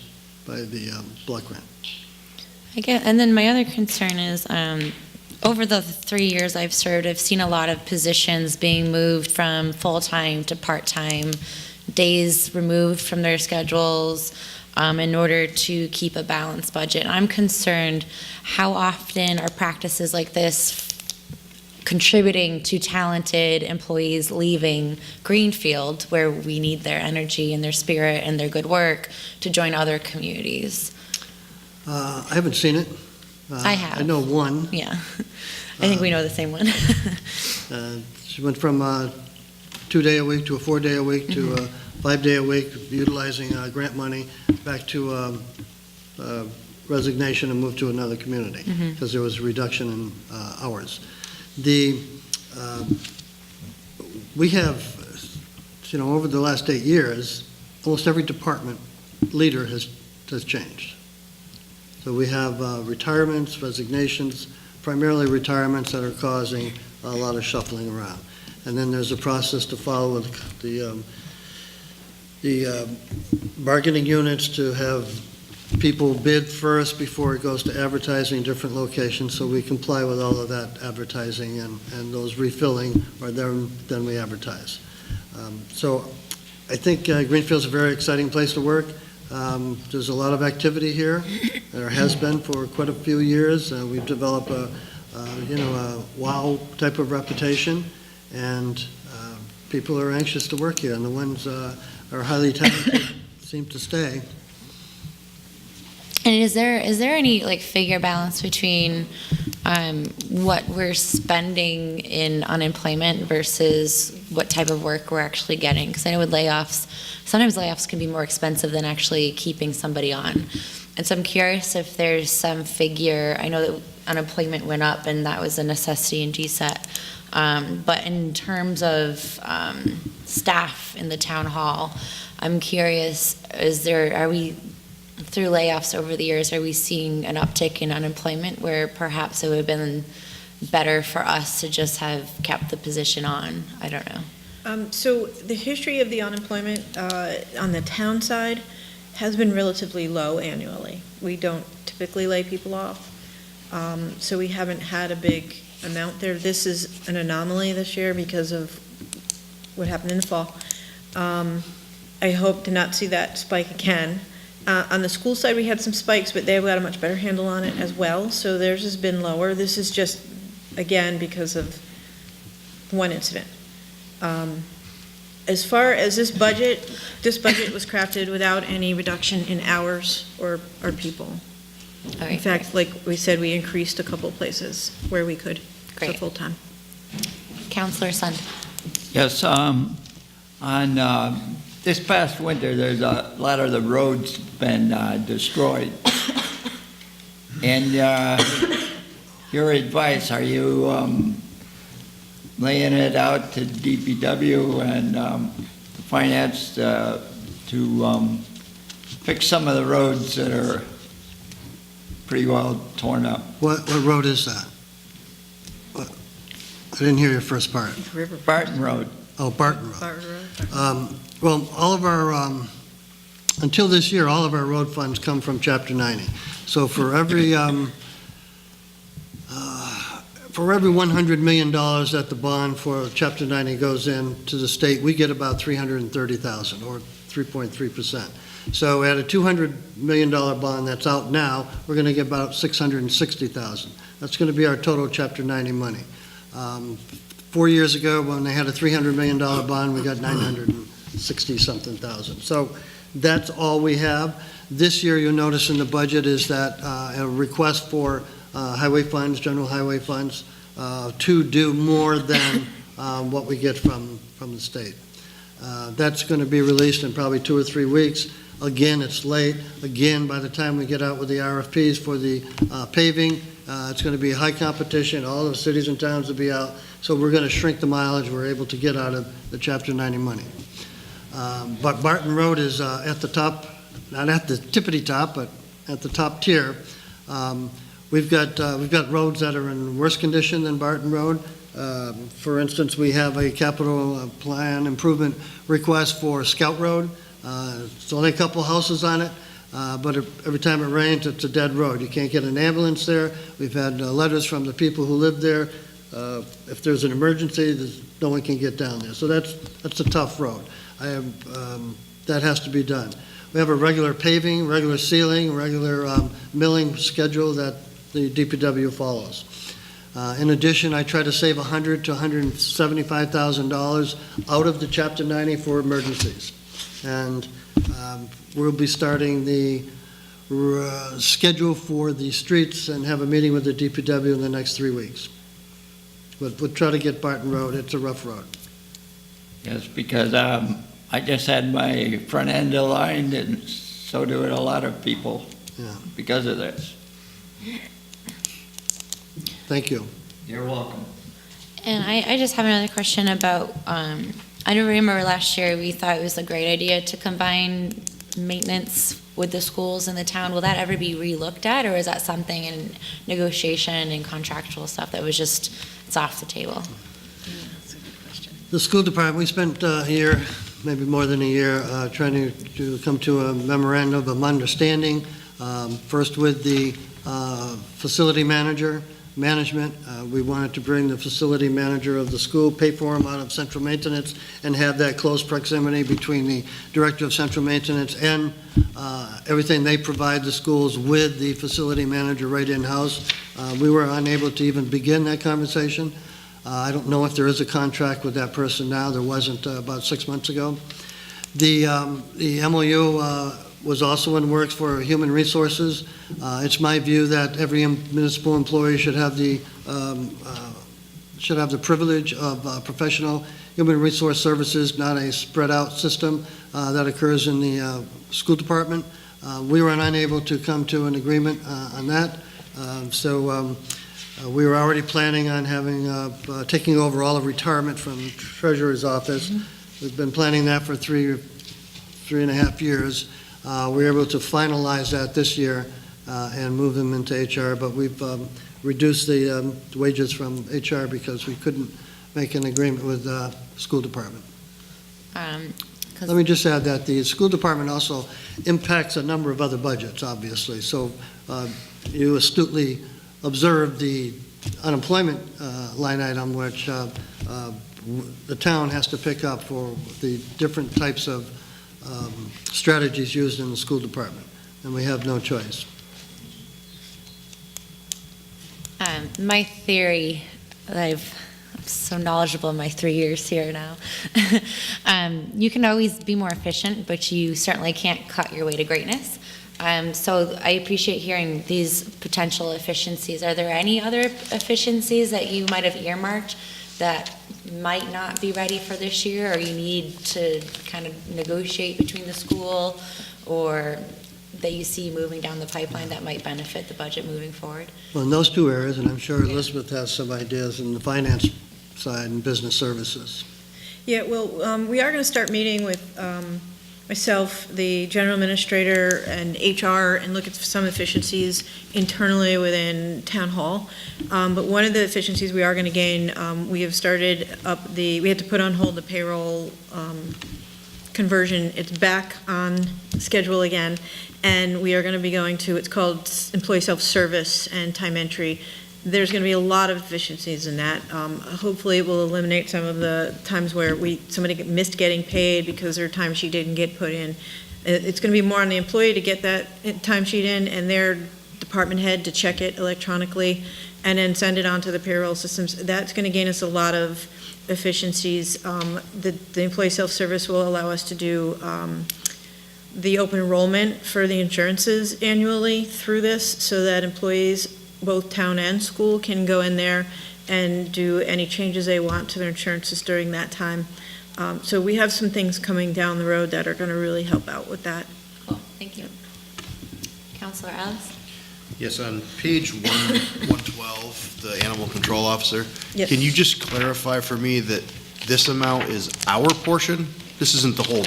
block grant. And then my other concern is, over the 3 years I've served, I've seen a lot of positions being moved from full-time to part-time, days removed from their schedules, in order to keep a balanced budget. I'm concerned how often are practices like this contributing to talented employees leaving Greenfield, where we need their energy and their spirit and their good work, to join other communities. I haven't seen it. I have. I know one. Yeah. I think we know the same one. She went from a 2-day a week to a 4-day a week to a 5-day a week, utilizing grant money, back to resignation and moved to another community because there was a reduction in hours. We have, over the last 8 years, almost every department leader has changed. So we have retirements, resignations, primarily retirements that are causing a lot of shuffling around. And then there's a process to follow with the bargaining units to have people bid first before it goes to advertising in different locations, so we comply with all of that advertising and those refilling, or then we advertise. So I think Greenfield's a very exciting place to work. There's a lot of activity here. There has been for quite a few years. We've developed a wow type of reputation, and people are anxious to work here, and the ones are highly talented seem to stay. And is there any figure balance between what we're spending in unemployment versus what type of work we're actually getting? Because I know with layoffs, sometimes layoffs can be more expensive than actually keeping somebody on. And so I'm curious if there's some figure. I know that unemployment went up and that was a necessity in GSET. But in terms of staff in the town hall, I'm curious, are we, through layoffs over the years, are we seeing an uptick in unemployment where perhaps it would have been better for us to just have kept the position on? I don't know. So the history of the unemployment on the town side has been relatively low annually. We don't typically lay people off. So we haven't had a big amount there. This is an anomaly this year because of what happened in the fall. I hope to not see that spike again. On the school side, we had some spikes, but they've got a much better handle on it as well, so theirs has been lower. This is just, again, because of one incident. As far as this budget was crafted without any reduction in hours or people. Okay. In fact, like we said, we increased a couple places where we could for Great. full-time. Counselor Sund. Yes, on this past winter, there's a lot of the roads been destroyed. And your advice, are you laying it out to DPW and finance to fix some of the roads that are pretty well torn up? What road is that? I didn't hear your first part. Barton Road. Oh, Barton Road. Barton Road. Well, all of our, until this year, all of our road funds come from Chapter 90. So for every $100 million that the bond for Chapter 90 goes in to the state, we get about $330,000, or 3.3%. So at a $200 million bond that's out now, we're going to get about $660,000. That's going to be our total Chapter 90 money. 4 years ago, when they had a $300 million bond, we got $960-something thousand. So that's all we have. This year, you'll notice in the budget is that a request for highway funds, general highway funds, to do more than what we get from the state. That's going to be released in probably 2 or 3 weeks. Again, it's late. Again, by the time we get out with the RFPs for the paving, it's going to be high competition. All the cities and towns will be out. So we're going to shrink the mileage we're able to get out of the Chapter 90 money. But Barton Road is at the top, not at the tippity top, but at the top tier. We've got roads that are in worse condition than Barton Road. For instance, we have a capital plan improvement request for Scout Road. It's only a couple houses on it. but every time it rains, it's a dead road. You can't get an ambulance there. We've had letters from the people who live there. If there's an emergency, no one can get down there. So that's a tough road. That has to be done. We have a regular paving, regular sealing, regular milling schedule that the DPW follows. In addition, I try to save $100,000 to $175,000 out of the Chapter 90 for emergencies. And we'll be starting the schedule for the streets and have a meeting with the DPW in the next 3 weeks. But we'll try to get Barton Road. It's a rough road. Yes, because I just had my front end aligned, and so do a lot of people Yeah. because of this. Thank you. You're welcome. And I just have another question about, I don't remember last year, we thought it was a great idea to combine maintenance with the schools in the town. Will that ever be re-looked at, or is that something in negotiation and contractual stuff that was just, it's off the table? That's a good question. The school department, we spent a year, maybe more than a year, trying to come to a memorandum of understanding, first with the facility management. We wanted to bring the facility manager of the school, pay for him out of central maintenance, and have that close proximity between the director of central maintenance and everything they provide the schools with the facility manager right in-house. We were unable to even begin that conversation. I don't know if there is a contract with that person now. There wasn't about 6 months ago. The MOU was also in works for human resources. It's my view that every municipal employee should have the privilege of professional human resource services, not a spread-out system that occurs in the school department. We were unable to come to an agreement on that. So we were already planning on taking over all of retirement from the treasurer's office. We've been planning that for three and a half years. We were able to finalize that this year and move them into HR, but we've reduced the wages from HR because we couldn't make an agreement with the school department. Let me just add that the school department also impacts a number of other budgets, obviously. So you astutely observed the unemployment line item, which the town has to pick up for the different types of strategies used in the school department, and we have no choice. My theory, that I'm so knowledgeable in my 3 years here now, you can always be more efficient, but you certainly can't cut your way to greatness. So I appreciate hearing these potential efficiencies. Are there any other efficiencies that you might have earmarked that might not be ready for this year, or you need to kind of negotiate between the school, or that you see moving down the pipeline that might benefit the budget moving forward? Well, in those two areas, and I'm sure Elizabeth has some ideas in the finance side and business services. Yeah, well, we are going to start meeting with myself, the general administrator, and HR, and look at some efficiencies internally within town hall. But one of the efficiencies we are going to gain, we have started up we had to put on hold the payroll conversion. It's back on schedule again, and we are going to be going to, it's called employee self-service and time entry. There's going to be a lot of efficiencies in that. Hopefully it will eliminate some of the times where somebody missed getting paid because their timesheet didn't get put in. It's going to be more on the employee to get that timesheet in, and their department head to check it electronically and then send it on to the payroll systems. That's going to gain us a lot of efficiencies. The employee self-service will allow us to do the open enrollment for the insurances annually through this, so that employees, both town and school, can go in there and do any changes they want to their insurances during that time. So we have some things coming down the road that are going to really help out with that. Cool, thank you. Counselor Ellis? Yes, on page 112, the animal control officer. Yes. Can you just clarify for me that this amount is our portion? This isn't the whole.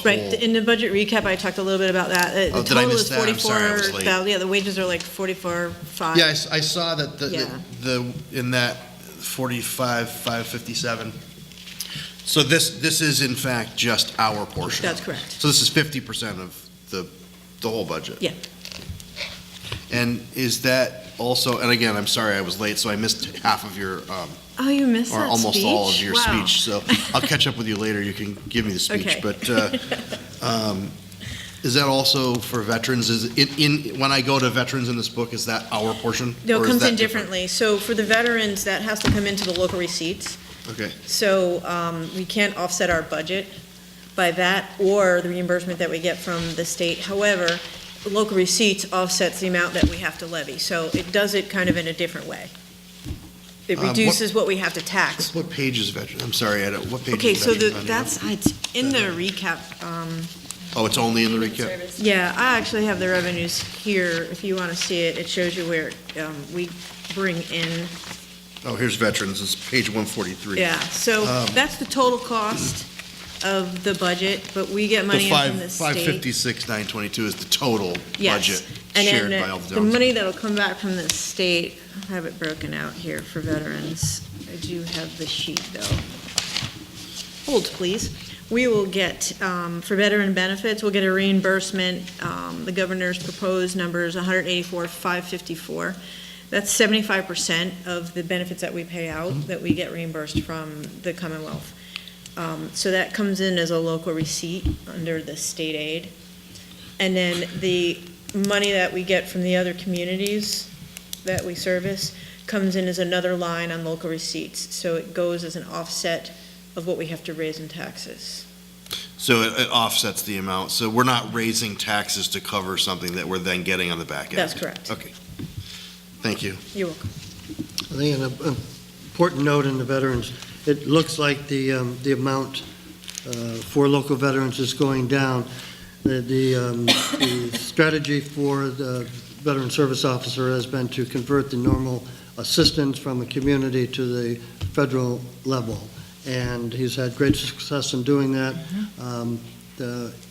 Right, in the budget recap, I talked a little bit about that. Oh, The did I total miss is that? I'm sorry, I was late. 44,000. Yeah, the wages are like 44,500. Yeah, I saw that Yeah. in that 45,557. So this is in fact just our portion. That's correct. So this is 50% of the The whole budget? Yeah. And is that also, and again, I'm sorry I was late, so I missed half of your, Oh, you missed or that almost all of speech? your Wow. speech, so I'll catch up with you later, you can give me the speech. Okay. But is that also for veterans? Is when I go to veterans in this book, is that our portion? No, or it is comes that in different? differently. So for the veterans, that has to come into the local receipts. Okay, So we can't offset our budget by that or the reimbursement that we get from the state. However, local receipts offsets the amount that we have to levy. So it does it kind of in a different way. It what- reduces what we have to tax. what page is veteran, I'm sorry, Ed, what page Okay, is so veteran funding? that's, it's in the recap. Oh, it's only in the recap? Yeah, I actually have the revenues here. If you want to see it, it shows you where we bring in. Oh, here's veterans, it's page 143. Yeah, so that's the total cost of the budget, but we get money in from the state. 556,922 is the total Yes. budget And shared then by all the the towns. money that'll come back from the state, I have it broken out here for veterans. I do have the sheet, though. Hold, please. We will get, for veteran benefits, we'll get a reimbursement. The governor's proposed number is $184,554. That's 75% of the benefits that we pay out, that we get reimbursed from the Commonwealth. So that comes in as a local receipt under the state aid. And then the money that we get from the other communities that we service comes in as another line on local receipts. So it goes as an offset of what we have to raise in taxes. So it offsets the amount, so we're not raising taxes to cover something that we're then getting on the back end? That's correct. Okay. Thank you. You're welcome. I think an important note in the veterans, it looks like the amount for local veterans is going down. The strategy for the veteran service officer has been to convert the normal assistance from a community to the federal level, and he's had great success in doing that.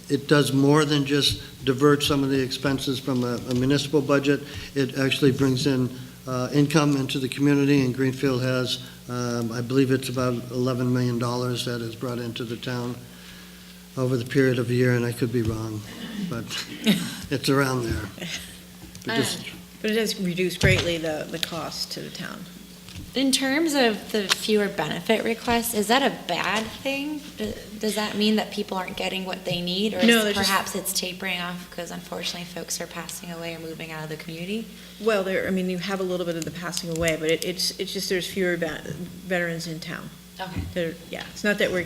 It does more than just divert some of the expenses from a municipal budget. It actually brings in income into the community, and Greenfield has, I believe it's about $11 million that is brought into the town over the period of a year, and I could be wrong, but it's around there. We just- But it has reduced greatly the cost to the town. In terms of the fewer benefit requests, is that a bad thing? Does that mean that people aren't getting what they need? Or No, is they're just- perhaps it's tapering off because unfortunately folks are passing away or moving out of the community? Well, you have a little bit of the passing away, but it's just there's fewer veterans in town. Okay. It's not that we're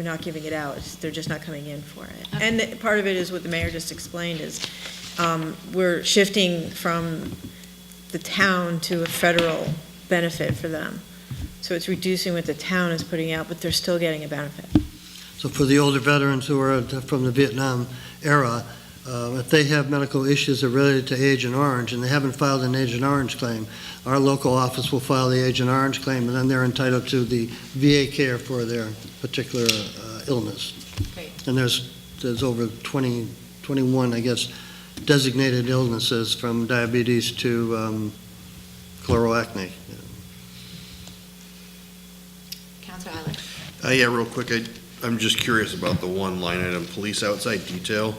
not giving it out, they're just not coming in for it. Okay. And part of it is what the mayor just explained is, we're shifting from the town to a federal benefit for them. So it's reducing what the town is putting out, but they're still getting a benefit. So for the older veterans who are from the Vietnam era, if they have medical issues that are related to Agent Orange and they haven't filed an Agent Orange claim, our local office will file the Agent Orange claim, and then they're entitled to the VA care for their particular illness. Great. And there's over 21, I guess, designated illnesses from diabetes to chloroacne. Counselor Eiler. Yeah, real quick, I'm just curious about the one line item, police outside detail.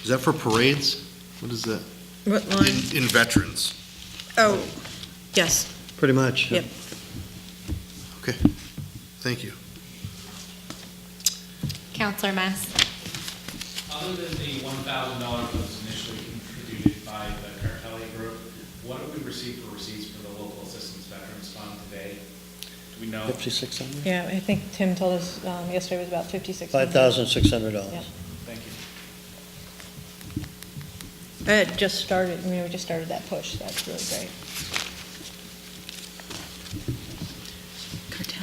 Is that for parades? What is that? What line? In veterans? Oh, yes. Pretty much. Yep. Okay, thank you. Counselor Mass. Other than the $1,000 that was initially contributed by the Cartelli Group, what have we received for receipts for the local assistance veterans fund today? Do we know? 5,600? Yeah, I think Tim told us yesterday was about $5,600. $5,600. Yeah. Thank you. It just started, we just started that push, that's really great.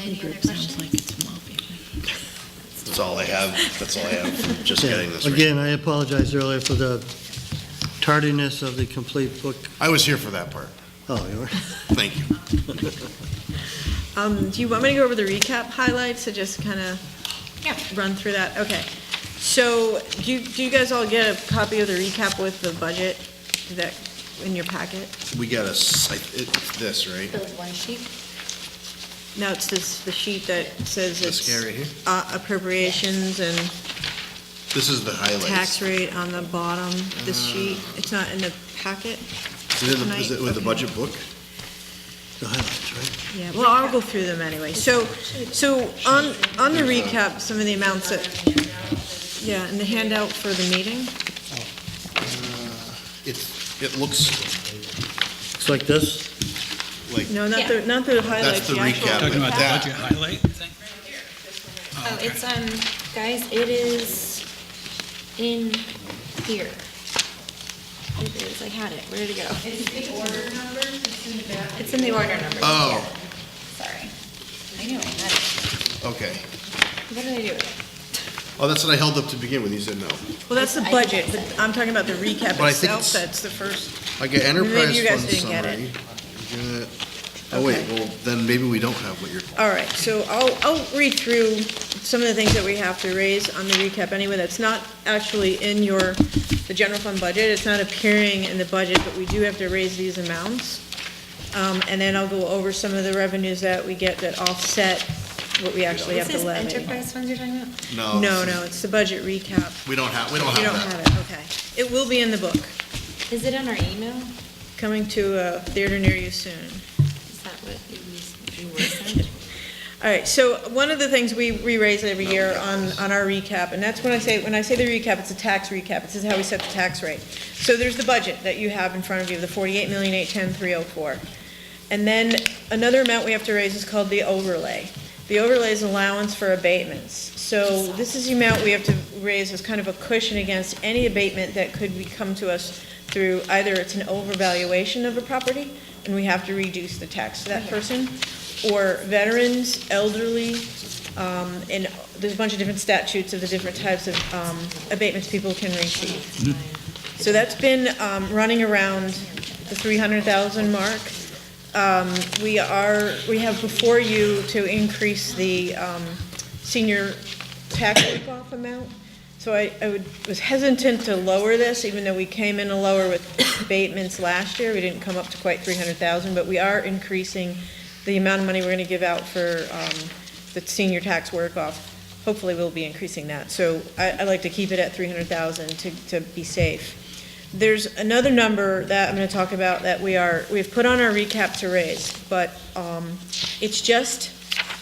Any other questions? That's all I have, from just getting this right. Again, I apologize earlier for the tardiness of the complete book. I was here for that part. Oh, you were? Thank you. Do you want me to go over the recap highlights to just kind of run through that? Okay. So do you guys all get a copy of the recap with the budget? Is that in your packet? We got it's this, right? The one sheet? No, it's the sheet that says This it's guy right here? appropriations and This is the highlights. tax rate on the bottom, this sheet. It's not in the packet? Is it with the budget book? The highlights, right? Yeah, well, I'll go through them anyway. So on the recap, some of the amounts that, yeah, in the handout for the meeting. It looks It's like this? like, No, not Yeah. the highlights. that's the actual recap. Talking about the That- budget highlight thing? Oh, it's, guys, it is in here. It is, I had it, where did it go? It's the order number, it's in the order number. Oh. Sorry. I knew I had it. Okay. What did I do with it? Oh, that's what I held up to begin with. You said no. Well, that's the budget, but I'm talking about the recap But I think itself. it's- That's the first. I get enterprise Maybe you guys fund didn't get it. summary. I get- Oh, wait, Okay. well, then maybe we don't have what you're, All right, so I'll read through some of the things that we have to raise on the recap anyway. That's not actually in the general fund budget. It's not appearing in the budget, but we do have to raise these amounts. And then I'll go over some of the revenues that we get that offset what we actually have to This is levy. enterprise funds you're talking about? no. No, it's the budget recap. We don't have You don't that. have it, okay. It will be in the book, Is it on our email? coming to a theater near you soon. Is that what you were saying? All right, so one of the things we raise every year on our recap, and that's when I say the recap, it's a tax recap. This is how we set the tax rate. So there's the budget that you have in front of you, the 48,810,304. And then another amount we have to raise is called the overlay. The overlay is allowance for abatements. So this is the amount we have to raise as kind of a cushion against any abatement that could come to us through either it's an overvaluation of a property, and we have to reduce the tax to that person, or veterans, elderly, and there's a bunch of different statutes of the different types of abatements people can receive. So that's been running around the 300,000 mark. We have before you to increase the senior tax write-off amount. So I was hesitant to lower this, even though we came in a lower with abatements last year. We didn't come up to quite 300,000, but we are increasing the amount of money we're going to give out for the senior tax work-off. Hopefully, we'll be increasing that. So I like to keep it at 300,000 to be safe. There's another number that I'm going to talk about that we've put on our recap to raise, but it's just,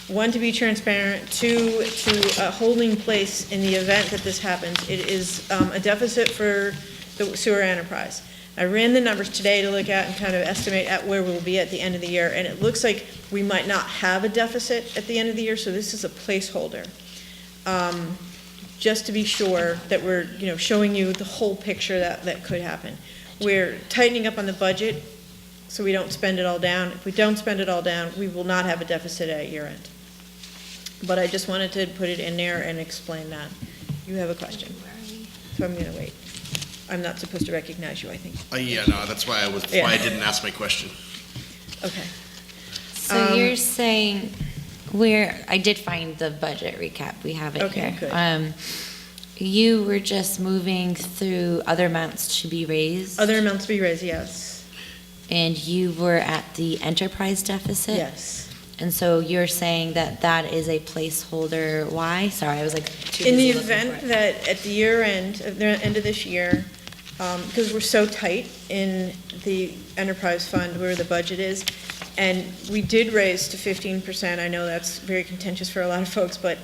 one, to be transparent, two, to a holding place in the event that this happens. It is a deficit for the sewer enterprise. I ran the numbers today to look at and kind of estimate at where we'll be at the end of the year, and it looks like we might not have a deficit at the end of the year, so this is a placeholder. Just to be sure that we're, showing you the whole picture that could happen. We're tightening up on the budget so we don't spend it all down. If we don't spend it all down, we will not have a deficit at year end. But I just wanted to put it in there and explain that. You have a question, so I'm gonna wait. I'm not supposed to recognize you, I think. Yeah, no, that's why Yeah. I didn't ask my question. Okay. So you're saying, I did find the budget recap, we have it Okay, here. good. You were just moving through other amounts to be raised? Other amounts to be raised, yes. And you were at the enterprise deficit? Yes. And so you're saying that is a placeholder, why? Sorry, I was like too In the busy looking event for it. that at the year end, at the end of this year, because we're so tight in the enterprise fund where the budget is, and we did raise to 15%, I know that's very contentious for a lot of folks, but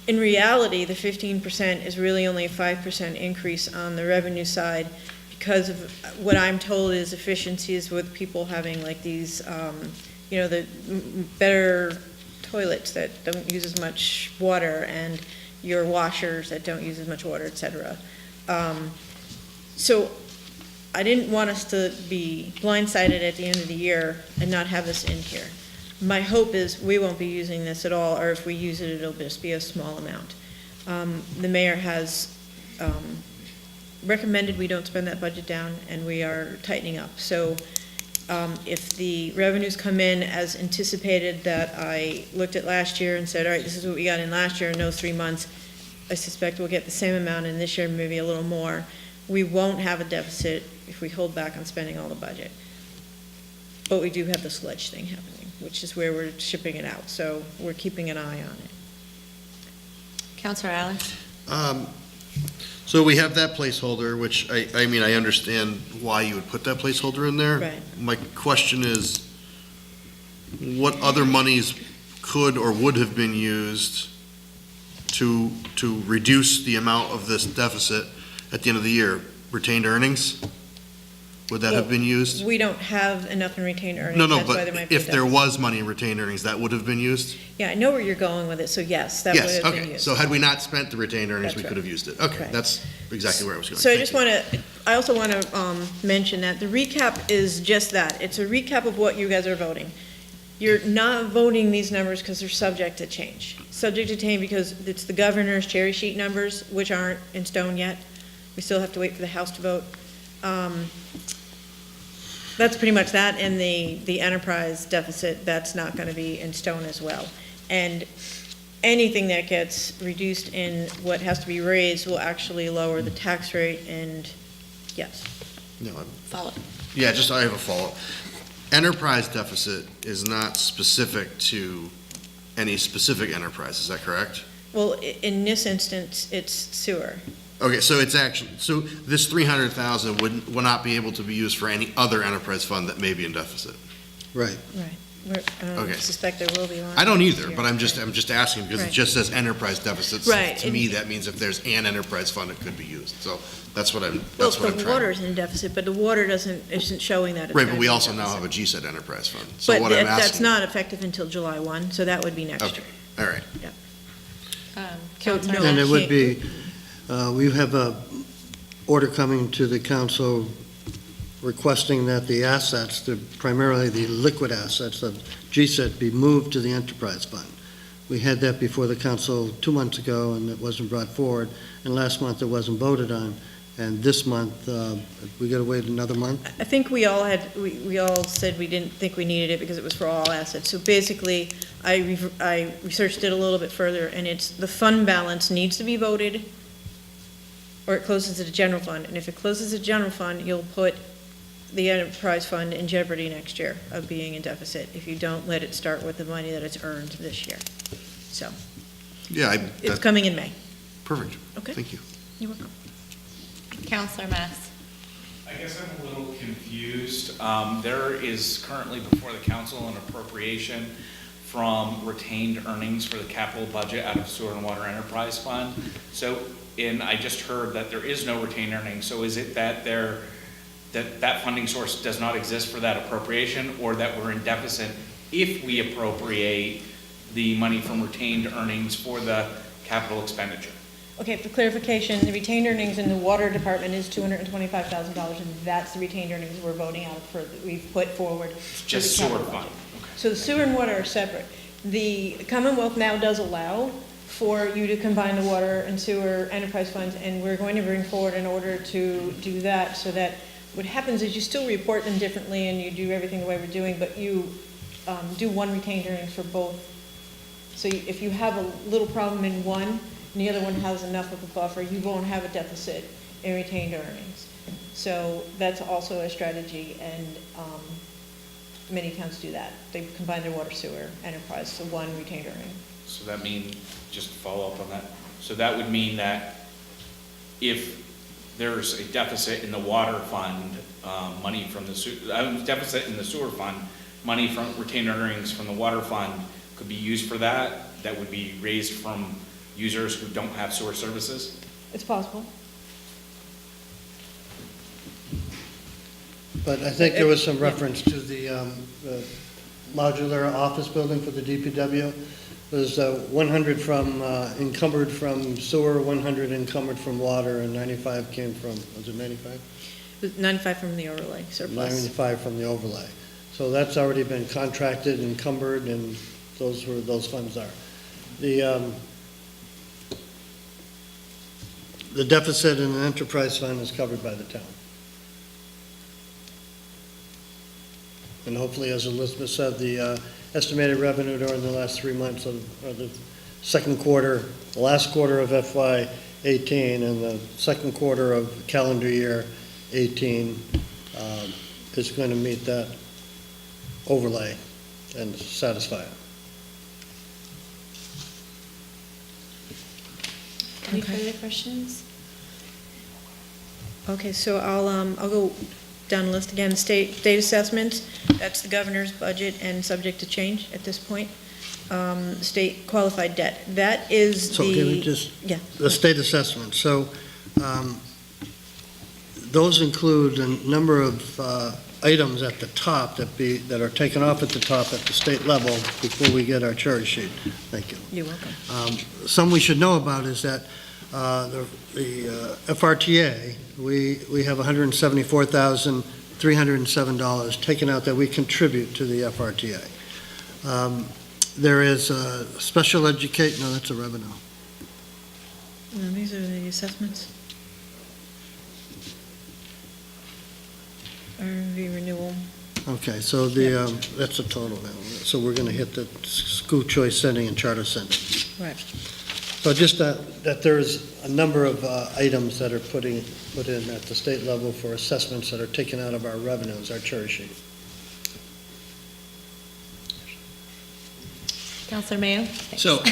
in reality, the 15% is really only a 5% increase on the revenue side because of what I'm told is efficiencies with people having like these, the better toilets that don't use as much water and your washers that don't use as much water, et cetera. So I didn't want us to be blindsided at the end of the year and not have this in here. My hope is we won't be using this at all, or if we use it, it'll just be a small amount. The mayor has recommended we don't spend that budget down, and we are tightening up. So if the revenues come in as anticipated that I looked at last year and said, all right, this is what we got in last year in those 3 months, I suspect we'll get the same amount in this year, maybe a little more. We won't have a deficit if we hold back on spending all the budget. But we do have the sludge thing happening, which is where we're shipping it out, so we're keeping an eye on it. Counselor Alex? So we have that placeholder, which I mean, I understand why you would put that placeholder in there. Right. My question is, what other monies could or would have been used to reduce the amount of this deficit at the end of the year? Retained earnings? Would that have been used? We don't have enough in retained earnings. No, That's why there might but be a if there deficit. was money in retained earnings, that would have been used? Yeah, I know where you're going with it, so yes, that would Yes, have been okay. used. So had we not spent the retained earnings, That's we right. could have used it. Okay, Right. that's exactly where I was going. So I Thank just you. want to, I also want to mention that the recap is just that. It's a recap of what you guys are voting. You're not voting these numbers because they're subject to change. Subject to change because it's the governor's cherry sheet numbers, which aren't in stone yet. We still have to wait for the House to vote. That's pretty much that, and the enterprise deficit, that's not going to be in stone as well. And anything that gets reduced in what has to be raised will actually lower the tax rate, and yes. No, Follow. yeah, just I have a follow-up. Enterprise deficit is not specific to any specific enterprise, is that correct? Well, in this instance, it's sewer. Okay, so it's actually, so this 300,000 would not be able to be used for any other enterprise fund that may be in deficit? Right. Right. I Okay. suspect there will be one. I don't either, this but year. I'm just asking because it Right. just says enterprise deficits. Right, To me, and- that means if there's an enterprise fund, it could be used. So that's what I'm, Well, that's what I'm the trying. water's in deficit, but the water isn't showing that. it's Right, gonna but we be in also now deficit. have a GSET enterprise fund. So But what I'm that's asking. not effective until July 1, so that would be next Okay, year. all right. Counselor no, And Mack? it would be, we have a order coming to the council requesting that the assets, primarily the liquid assets of GSET, be moved to the enterprise fund. We had that before the council 2 months ago, and it wasn't brought forward, and last month it wasn't voted on, and this month, we gotta wait another month? I think we all said we didn't think we needed it because it was for all assets. So basically, I researched it a little bit further, and it's, the fund balance needs to be voted, or it closes at a general fund. And if it closes a general fund, you'll put the enterprise fund in jeopardy next year of being in deficit if you don't let it start with the money that it's earned this year. So, Yeah, it's coming in May. perfect. Okay. Thank you. You're welcome. Counselor Mass? I guess I'm a little confused. There is currently before the council an appropriation from retained earnings for the capital budget out of sewer and water enterprise fund. So, and I just heard that there is no retained earnings. So is it that that funding source does not exist for that appropriation, or that we're in deficit if we appropriate the money from retained earnings for the capital expenditure? Okay, for clarification, the retained earnings in the water department is $225,000, and that's the retained earnings we're voting out for, that we've put forward. It's for just the sewer capital fund. budget. Okay. So the sewer and water are separate. The Commonwealth now does allow for you to combine the water and sewer enterprise funds, and we're going to bring forward an order to do that, so that what happens is you still report them differently and you do everything the way we're doing, but you do one retained earnings for both. So if you have a little problem in one, and the other one has enough of a buffer, you won't have a deficit in retained earnings. So that's also a strategy, and many towns do that. They combine their water sewer enterprise to one retained earning. So that means, just to follow up on that, so that would mean that if there's a deficit in the water fund, money from the deficit in the sewer fund, money from retained earnings from the water fund could be used for that, that would be raised from users who don't have sewer services? It's possible. But I think there was some reference to the modular office building for the DPW. There's 100 from encumbered from sewer, 100 encumbered from water, and 95 came from, was it 95? 95 from the overlay surplus. 95 from the overlay. So that's already been contracted, encumbered, and those were, those funds are. The deficit in the enterprise fund is covered by the town. And hopefully, as Elizabeth said, the estimated revenue during the last 3 months of the second quarter, the last quarter of FY '18 and the second quarter of calendar year '18 is going to meet that overlay and satisfy it. Any further questions? Okay, so I'll go down the list again. State assessment, that's the governor's budget and subject to change at this point. State qualified debt, that is So can we the, just, yeah. the state assessment, so those include a number of items at the top that are taken off at the top at the state level before we get our cherry sheet. Thank you. You're welcome. Some we should know about is that the FRTA, we have $174,307 taken out that we contribute to the FRTA. There is a special education, no, that's a revenue. No, these are the assessments. RMV renewal. Okay, so that's a total now. So we're going to hit the school choice sending and charter sending. Right. So just that there's a number of items that are put in at the state level for assessments that are taken out of our revenues, our cherry sheet. Counselor Mayo? So,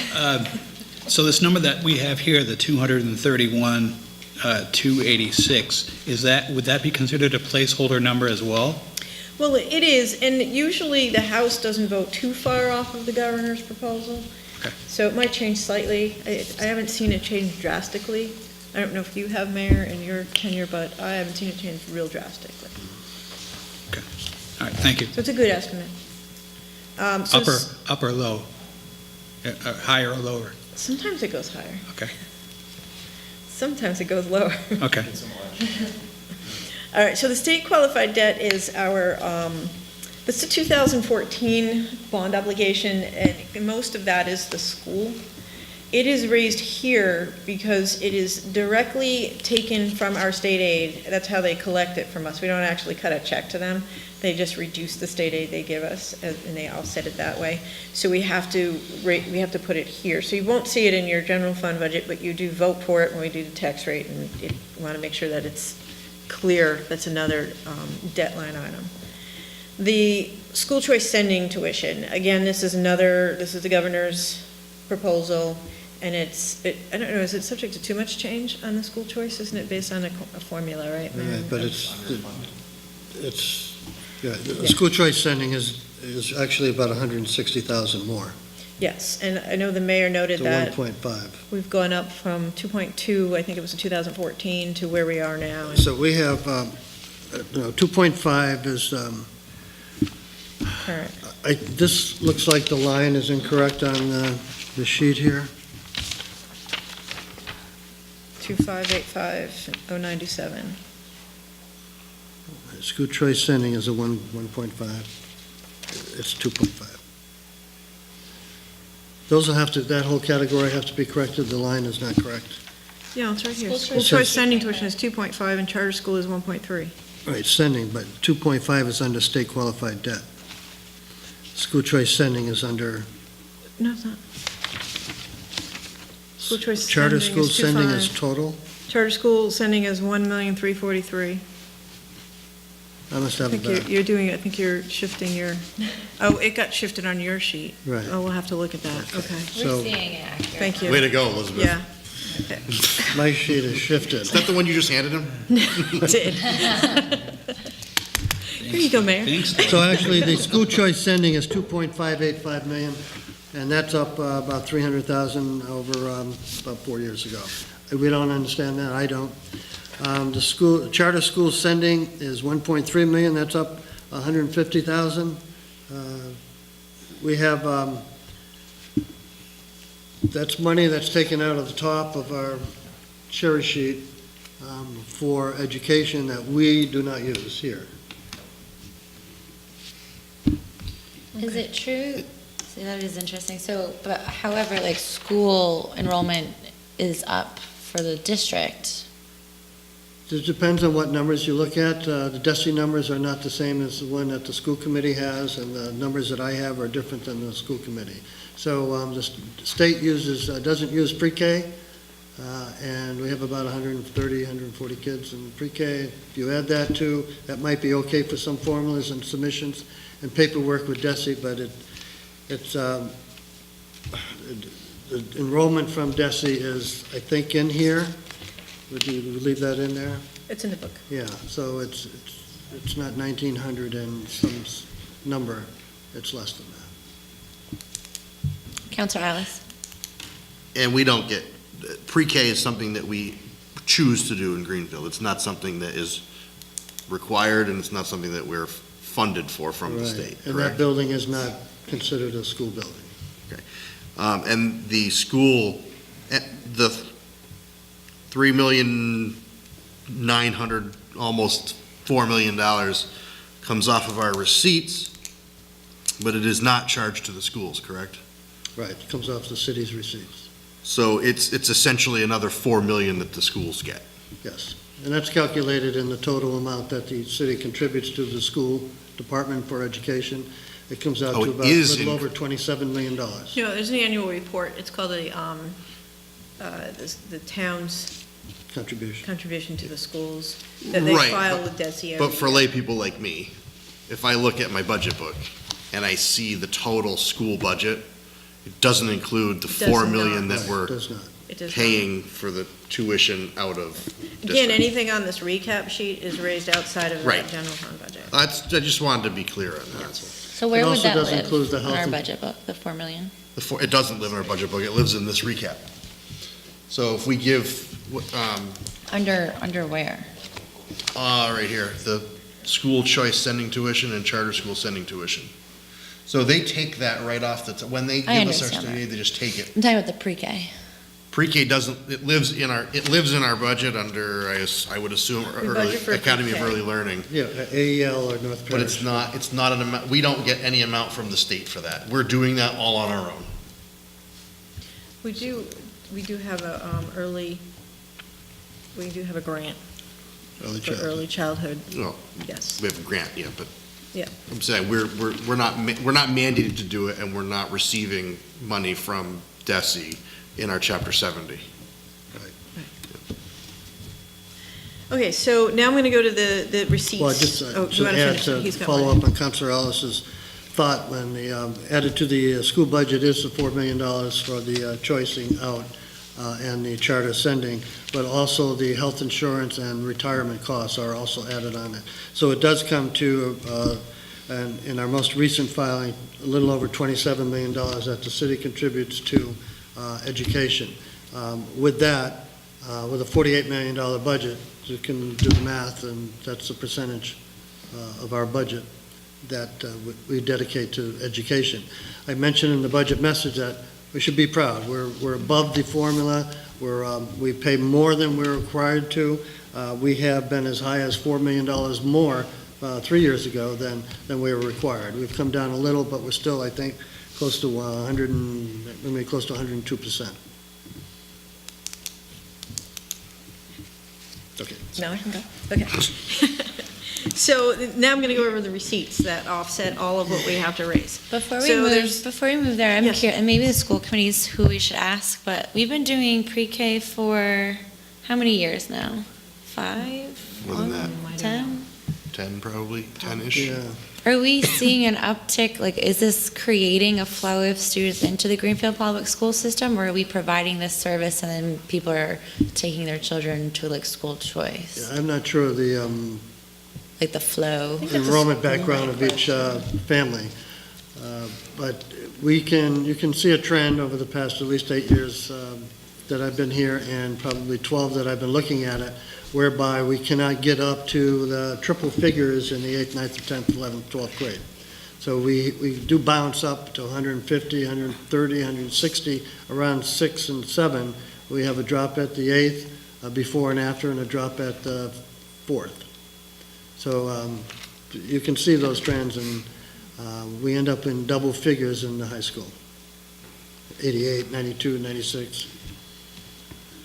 so this number that we have here, the 231,286, would that be considered a placeholder number as well? Well, it is, and usually the House doesn't vote too far off of the governor's proposal. Okay. So it might change slightly. I haven't seen it change drastically. I don't know if you have, Mayor, in your tenure, but I haven't seen it change real drastically. Okay. All right, thank you. So it's a good estimate. So Upper, low? Higher or lower? sometimes it goes higher. Okay. Sometimes it goes lower. Okay. All right, so the state qualified debt is our, it's the 2014 bond obligation, and most of that is the school. It is raised here because it is directly taken from our state aid. That's how they collect it from us. We don't actually cut a check to them. They just reduce the state aid they give us, and they offset it that way. So we have to put it here. So you won't see it in your general fund budget, but you do vote for it when we do the tax rate, and you want to make sure that it's clear. That's another debt line item. The school choice sending tuition, again, this is the governor's proposal, and I don't know, is it subject to too much change on the school choice? Isn't it based on a formula, right? Right, but the school choice sending is actually about 160,000 more, Yes, and I know the mayor noted to that 1.5. we've gone up from 2.2, I think it was in 2014, to where we are now. So we have, 2.5 is, Current. this looks like the line is incorrect on the sheet here. 2585097. School choice sending is a 1.5. It's 2.5. Those will have to, that whole category has to be corrected. The line is not correct. Yeah, it's right here. School School choice- choice sending tuition is 2.5, and charter school is 1.3. Right, sending, but 2.5 is under state qualified debt. School choice sending is under, No, it's not. School choice charter sending school is sending is 2.5. total. Charter school sending is 1,343,000. I must I have it think back. you're doing, I think you're shifting your, oh, it got shifted on your sheet. Right. Oh, we'll have to look at that, okay. So- We're seeing it accurate. Thank you. Way to go, Elizabeth. Yeah. My sheet is shifted. Is that the one you just handed him? It did. Here you go, Mayor. Thanks. So actually, the school choice sending is 2.585 million, and that's up about 300,000 over about 4 years ago. We don't understand that, I don't. The charter school sending is 1.3 million, that's up 150,000. We have, that's money that's taken out of the top of our cherry sheet for education that we do not use here. Is it true? See, that is interesting. So, but however, like school enrollment is up for the district. It depends on what numbers you look at. The DESI numbers are not the same as the one that the school committee has, and the numbers that I have are different than the school committee. So the state doesn't use pre-K, and we have about 130, 140 kids in pre-K. If you add that to, that might be okay for some formulas and submissions and paperwork with DESI, but the enrollment from DESI is, I think, in here. Would you leave that in there? It's in the book. Yeah, so it's not 1,900 and some number, it's less than that. Counselor Alice? And we don't get, pre-K is something that we choose to do in Greenfield. It's not something that is required, and it's not something that we're funded for from the Right. state, And that correct? building is not considered a school building. And the school, the $3,900,000, almost $4 million comes off of our receipts, but it is not charged to the schools, correct? Right, it comes off the city's receipts, So it's essentially another $4 million that the schools get. yes. And that's calculated in the total amount that the city contributes to the school department for education. It comes out Oh, to it about a is little in- over $27 million. You know, there's an annual report, it's called the town's Contribution. contribution to the schools, that they Right, file but- with DESI every But for year. lay people like me, if I look at my budget book and I see the total school budget, it doesn't include the It does $4 million not. that Right, we're does not. It does not. paying for the tuition out of Again, district. anything on this recap sheet is raised outside of Right. that general fund budget. I just wanted to be clear on that. So where It would also that does live include the in health our and- budget book, the 4 million? It doesn't live in our budget book, it lives in this recap. So if we give, Under where? right here, the school choice sending tuition and charter school sending tuition. So they take that right off when they I give us our understand state that. aid, they just take it. I'm talking about the pre-K. Pre-K doesn't, it lives in our budget under, I would assume, budget for Academy of pre-K. Early Learning. Yeah, AEL or North But Parish. it's not an amount, we don't get any amount from the state for that. We're doing that all on our own. We do have a we do have a grant Early for childhood. early childhood, Well, yes. we have a grant, yeah, but Yeah. I'm saying we're not mandated to do it, and we're not receiving money from DESI in our Chapter 70. Okay, so now I'm going to go to the receipts. Well, just Oh, do you to want to add, finish? to He's got follow one. up on Councilor Ellis's thought, when the, added to the school budget is the $4 million for the choicing out and the charter sending, but also the health insurance and retirement costs are also added on it. So it does come to, and in our most recent filing, a little over $27 million that the city contributes to education. With that, with a $48 million budget, you can do the math, and that's the percentage of our budget that we dedicate to education. I mentioned in the budget message that we should be proud. We're above the formula. We pay more than we're required to. We have been as high as $4 million more 3 years ago than we were required. We've come down a little, but we're still, I think, close to 102%. Okay. No, I can go. Okay. So now I'm going to go over the receipts that offset all of what we have to raise. Before So we there's- move there, I'm Yes. curious, and maybe the school committees who we should ask, but we've been doing pre-K for how many years now? 5? More than that. 10? 10 probably, 10-ish. Yeah. Are we seeing an uptick, like, is this creating a flow of students into the Greenfield Public School System, or are we providing this service and then people are taking their children to, like, school choice? Yeah, I'm not sure of the Like the flow? enrollment background of each family. But you can see a trend over the past at least 8 years that I've been here, and probably 12 that I've been looking at it, whereby we cannot get up to the triple figures in the 8th, 9th, 10th, 11th, 12th grade. So we do bounce up to 150, 130, 160, around 6 and 7. We have a drop at the 8th, before and after, and a drop at the 4th. So you can see those trends, and we end up in double figures in the high school. 88, 92, 96.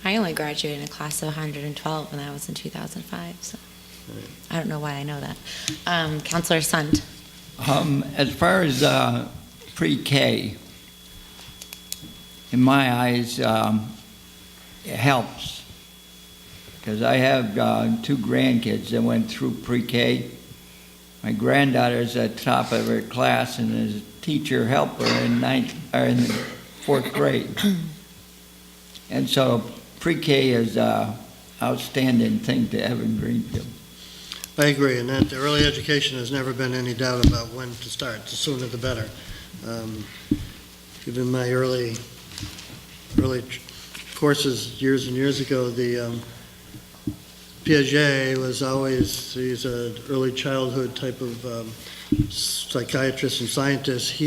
I only graduated in a class of 112 when I was in 2005, so I don't know why I know that. Counselor Sund? As far as pre-K, in my eyes, it helps. Because I have 2 grandkids that went through pre-K. My granddaughter's at the top of her class and is a teacher helper in the 4th grade. And so pre-K is outstanding thing to have in Greenfield. I agree, and that the early education has never been any doubt about when to start. The sooner the better. Even my early courses years and years ago, the Piaget was always, he's an early childhood type of psychiatrist and scientist.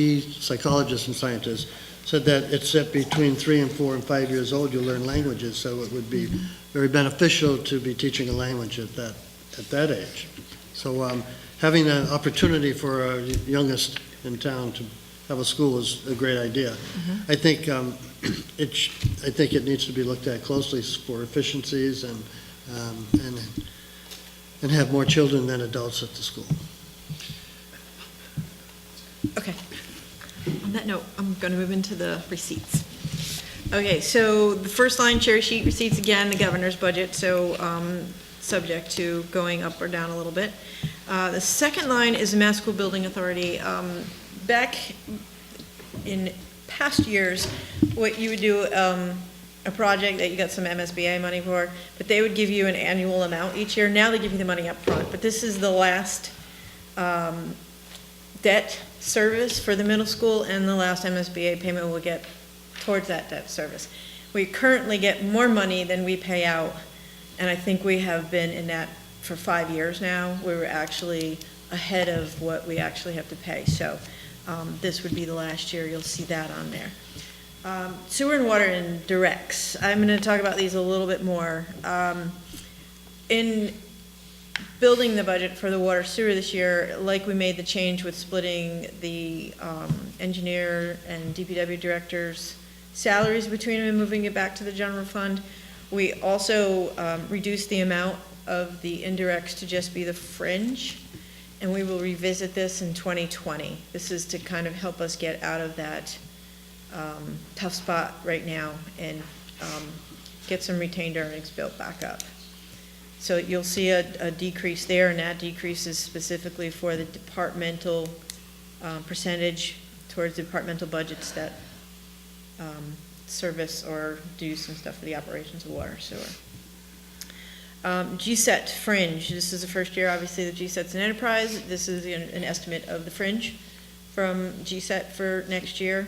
Psychologist and scientist, said that it's at between 3 and 4 and 5 years old you learn languages, so it would be very beneficial to be teaching a language at that age. So having an opportunity for our youngest in town to have a school is a great idea. I think it needs to be looked at closely for efficiencies and have more children than adults at the school. Okay. On that note, I'm going to move into the receipts. Okay, so the first line, cherry sheet receipts, again, the governor's budget, so subject to going up or down a little bit. The second line is the Mass School Building Authority. Back in past years, what you would do, a project that you got some MSBA money for, but they would give you an annual amount each year. Now they give you the money up front, but this is the last debt service for the middle school and the last MSBA payment we'll get towards that debt service. We currently get more money than we pay out, and I think we have been in that for 5 years now. We were actually ahead of what we actually have to pay, so this would be the last year. You'll see that on there. Sewer and water and directs. I'm going to talk about these a little bit more. In building the budget for the water sewer this year, like we made the change with splitting the engineer and DPW director's salaries between them and moving it back to the general fund, we also reduced the amount of the indirects to just be the fringe, and we will revisit this in 2020. This is to kind of help us get out of that tough spot right now and get some retained earnings built back up. So you'll see a decrease there, and that decrease is specifically for the departmental percentage towards departmental budgets that service or do some stuff for the operations of water, sewer. GSET fringe, this is the first year, obviously, the GSET's an enterprise. This is an estimate of the fringe from GSET for next year.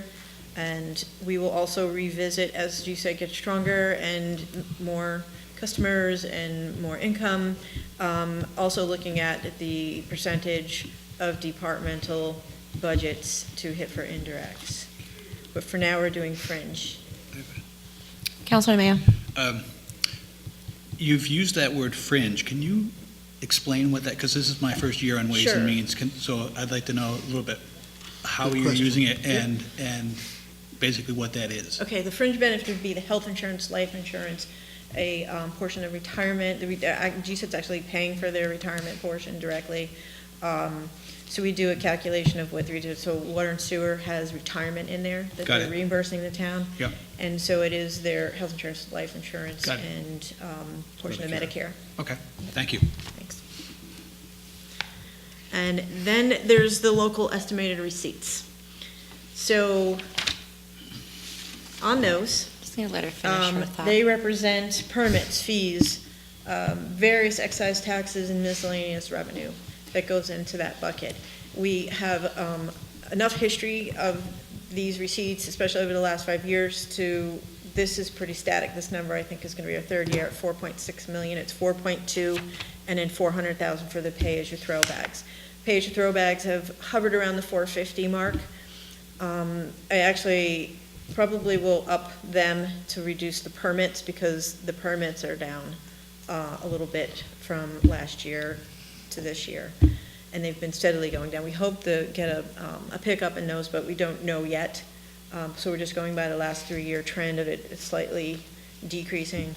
And we will also revisit as GSET gets stronger and more customers and more income, also looking at the percentage of departmental budgets to hit for indirects. But for now, we're doing fringe. Councilor Mayo. You've used that word fringe. Can you explain what that, because this is my first year on Ways Sure. and Means, so I'd like to know a little bit how Good you're question. using it and basically what that is. Okay, the fringe benefit would be the health insurance, life insurance, a portion of retirement. GSET's actually paying for their retirement portion directly. So we do a calculation of what we do. So water and sewer has retirement in there that Got they're it. reimbursing the town. Yep. And so it is their health insurance, life insurance, Got it. and portion of Medicare. Medicare. Okay, thank you. Thanks. And then there's the local estimated receipts. So on those, Just need to let her finish her thought. they represent permits, fees, various excise taxes and miscellaneous revenue that goes into that bucket. We have enough history of these receipts, especially over the last 5 years, to, this is pretty static. This number, I think, is going to be our third year at 4.6 million. It's 4.2, and then 400,000 for the pay-as-you-throw bags. Pay-as-you-throw bags have hovered around the 450 mark. I actually probably will up them to reduce the permits, because the permits are down a little bit from last year to this year, and they've been steadily going down. We hope to get a pickup in those, but we don't know yet. So we're just going by the last 3-year trend of it slightly decreasing.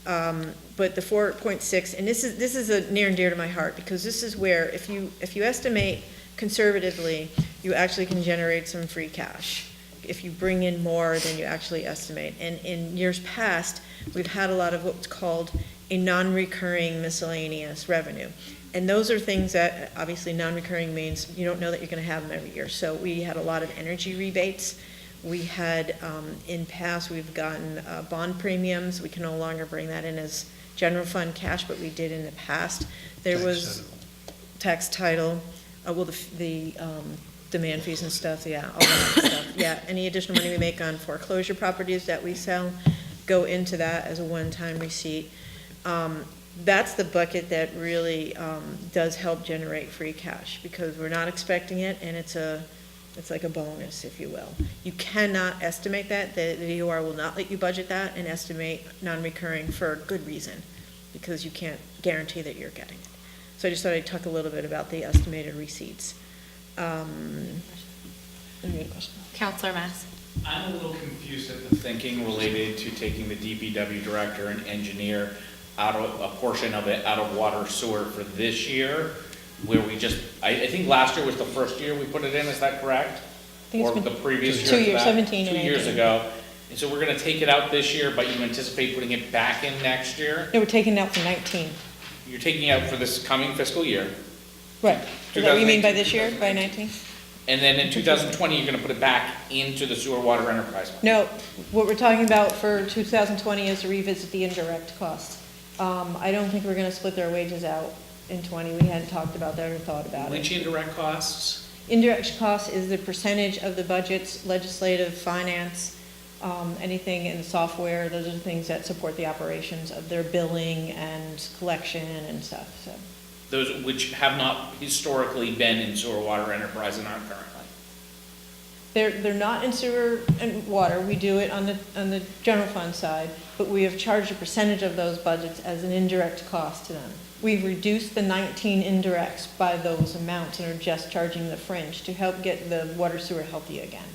But the 4.6, and this is a near and dear to my heart, because this is where if you estimate conservatively, you actually can generate some free cash if you bring in more than you actually estimate. And in years past, we've had a lot of what's called a non-recurring miscellaneous revenue. And those are things that, obviously, non-recurring means you don't know that you're going to have them every year. So we had a lot of energy rebates. We had, in past, we've gotten bond premiums. We can no longer bring that in as general fund cash, but we did in the past. There was tax title, demand fees and stuff, yeah, all that stuff. Yeah, any additional money we make on foreclosure properties that we sell go into that as a one-time receipt. That's the bucket that really does help generate free cash, because we're not expecting it, and it's like a bonus, if you will. You cannot estimate that. The DOR will not let you budget that and estimate non-recurring for a good reason, because you can't guarantee that you're getting it. So I just thought I'd talk a little bit about the estimated receipts. Counselor Mass. I'm a little confused at the thinking related to taking the DPW director and engineer out of, a portion of it out of water sewer for this year, where we just, I think last year was the first year we put it in, is that correct? think it's Or been the previous year? 2 years, that? 17 and 2 years 18. ago. And so we're gonna take it out this year, but you anticipate putting it back in next year? No, we're taking it out for 19. You're taking it out for this coming fiscal year, Right. Is that what you mean by this year, by 19? and then in 2020, you're gonna put it back into the sewer water enterprise fund? No, what we're talking about for 2020 is to revisit the indirect costs. I don't think we're gonna split their wages out in 20. We hadn't talked about that or thought about it. Which indirect costs? Indirect cost is the percentage of the budgets, legislative, finance, anything in the software. Those are the things that support the operations of their billing and collection and stuff, so. Those which have not historically been in sewer water enterprise and aren't currently. They're not in sewer and water. We do it on the general fund side, but we have charged a percentage of those budgets as an indirect cost to them. We've reduced the 19 indirects by those amounts and are just charging the fringe to help get the water sewer healthy again.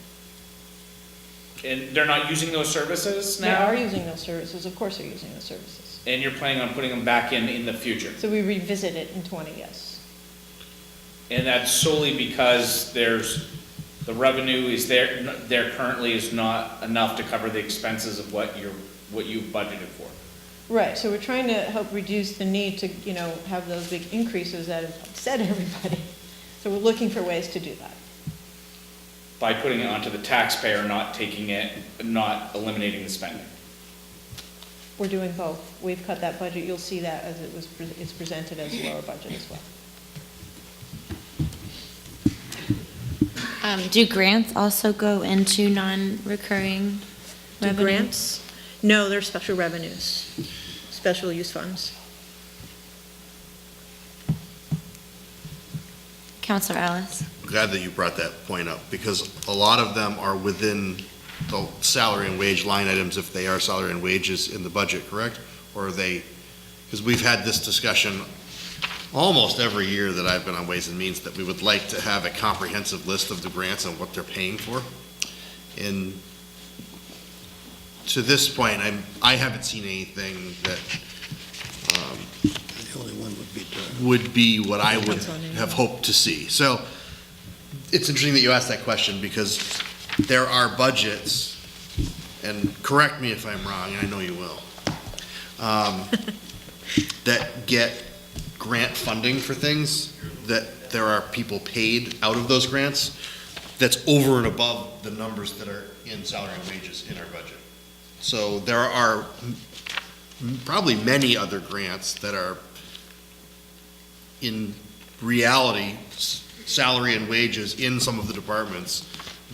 And they're not using those services They now? are using those services, of course they're using those services. And you're planning on putting them back in the future? So we revisit it in 20, yes. And that's solely because the revenue is there currently is not enough to cover the expenses of what you've budgeted for? Right, so we're trying to help reduce the need to, have those big increases that have upset everybody. So we're looking for ways to do that. By putting it onto the taxpayer, not eliminating the spending? We're doing both. We've cut that budget. You'll see that as it's presented as a lower budget as well. Do grants also go into non-recurring Do revenue? grants? No, they're special revenues, special use funds. Counselor Ellis. Glad that you brought that point up, because a lot of them are within the salary and wage line items, if they are salary and wages in the budget, correct? Or are they, because we've had this discussion almost every year that I've been on Ways and Means, that we would like to have a comprehensive list of the grants and what they're paying for. And to this point, I haven't seen anything that The only one would be Durham. would be what I would Council on Aging. have hoped to see. So it's interesting that you asked that question, because there are budgets, and correct me if I'm wrong, and I know you will, that get grant funding for things, that there are people paid out of those grants, that's over and above the numbers that are in salary and wages in our budget. So there are probably many other grants that are in reality salary and wages in some of the departments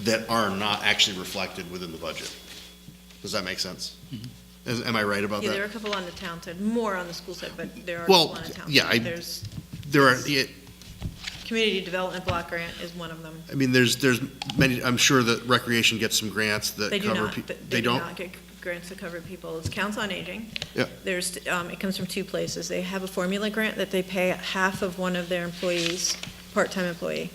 that are not actually reflected within the budget. Does that make sense? Am I right about Yeah, there are that? a couple on the town side, more on the school side, but there are a Well, couple on the town yeah, side. There's There are, Community Development Block Grant is one of them. I mean, there's many, I'm sure that recreation gets some grants that They do cover. not, They do don't? not get grants to cover people. It's Council on Aging. Yeah. There's, it comes from two places. They have a formula grant that they pay half of one of their employees, part-time employee.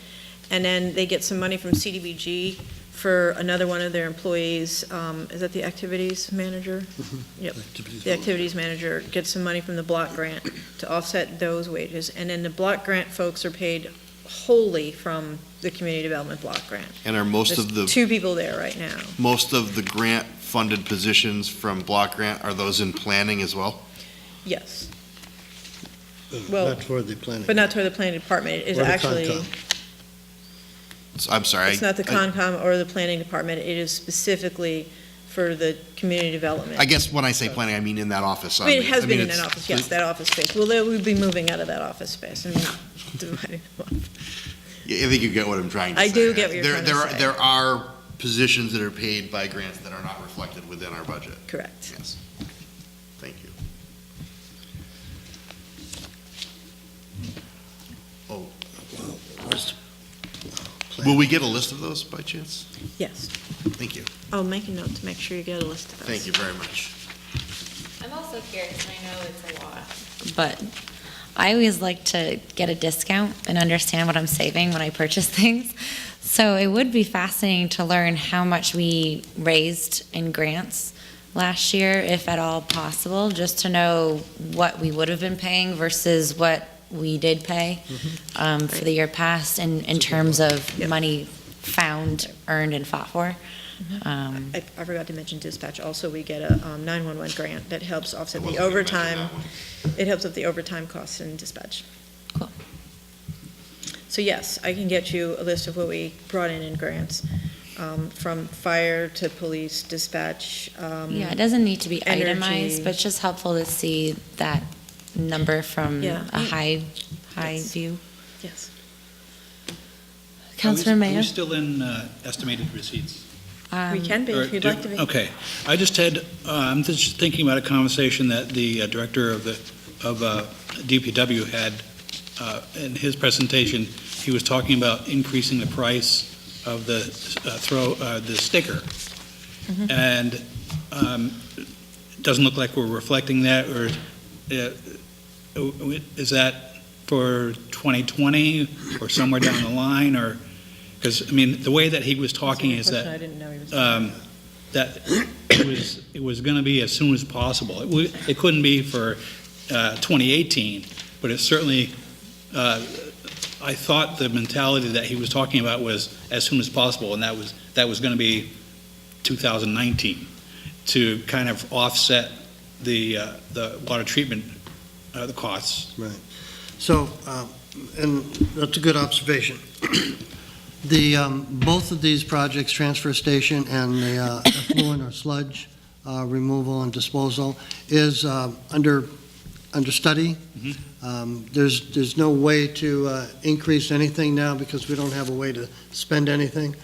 And then they get some money from CDBG for another one of their employees. Is that the activities manager? Yep. The activities manager gets some money from the block grant to offset those wages. And then the block grant folks are paid wholly from the community development block grant. And are most of There's the, two people there right now. most of the grant-funded positions from block grant, are those in planning as well? Yes. Well, Not for the planning. but not toward the planning department. It is Or the actually, Concom. I'm sorry. it's not the Concom or the planning department. It is specifically for the community development. I guess when I say planning, I mean in that office. I mean, it has been in it's- an office, yes, that office space. Well, they would be moving out of that office space and not dividing them up. I think you get what I'm trying to say. I do get what you're trying to say. There are positions that are paid by grants that are not reflected within our budget. Correct. Yes. Thank you. Oh, Where's the will we get a list of those by chance? Yes. Thank you. I'll make a note to make sure you get a list of those. Thank you very much. I'm also curious, and I know it's a lot, but I always like to get a discount and understand what I'm saving when I purchase things. So it would be fascinating to learn how much we raised in grants last year, if at all possible, just to know what we would have been paying versus what we did pay for the year past in terms of Yep. money found, earned, and fought for. I forgot to mention dispatch. Also, we get a 911 grant that helps offset I the wasn't gonna mention overtime. that one. It helps with the overtime costs in dispatch. Cool. So yes, I can get you a list of what we brought in grants, from fire to police, dispatch. Yeah, it doesn't need to be itemized, energy. but it's just helpful to see that number from Yeah. a high Yes. view. Yes. Councilor Are Mayo? we still in estimated receipts? We can be, Or if you'd do- like to be. Okay. I just had, I'm just thinking about a conversation that the director of DPW had in his presentation. He was talking about increasing the price of the the sticker. And it doesn't look like we're reflecting that, or is that for 2020 or somewhere down the line, or, because, I mean, the way that he was talking is I that didn't know he was. that it was going to be as soon as possible. It couldn't be for 2018, but it certainly, I thought the mentality that he was talking about was as soon as possible, and that was going to be 2019, to kind of offset the water treatment, the costs. Right. So, and that's a good observation. Both of these projects, transfer station and the effluent or sludge removal and disposal, is under study. There's no way to increase anything now because we don't have a way to spend anything.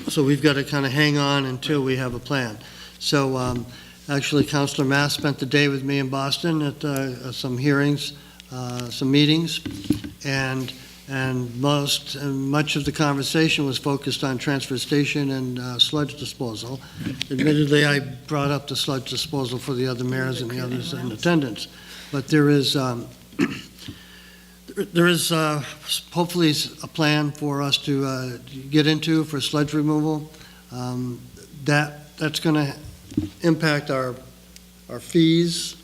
So we've got to kind of hang on until we have a plan. So actually, Councilor Mass spent the day with me in Boston at some hearings, some meetings, and much of the conversation was focused on transfer station and sludge disposal. Admittedly, I brought up the sludge disposal for the other mayors and the others in attendance, but there is hopefully a plan for us to get into for sludge removal. That's going to impact our fees,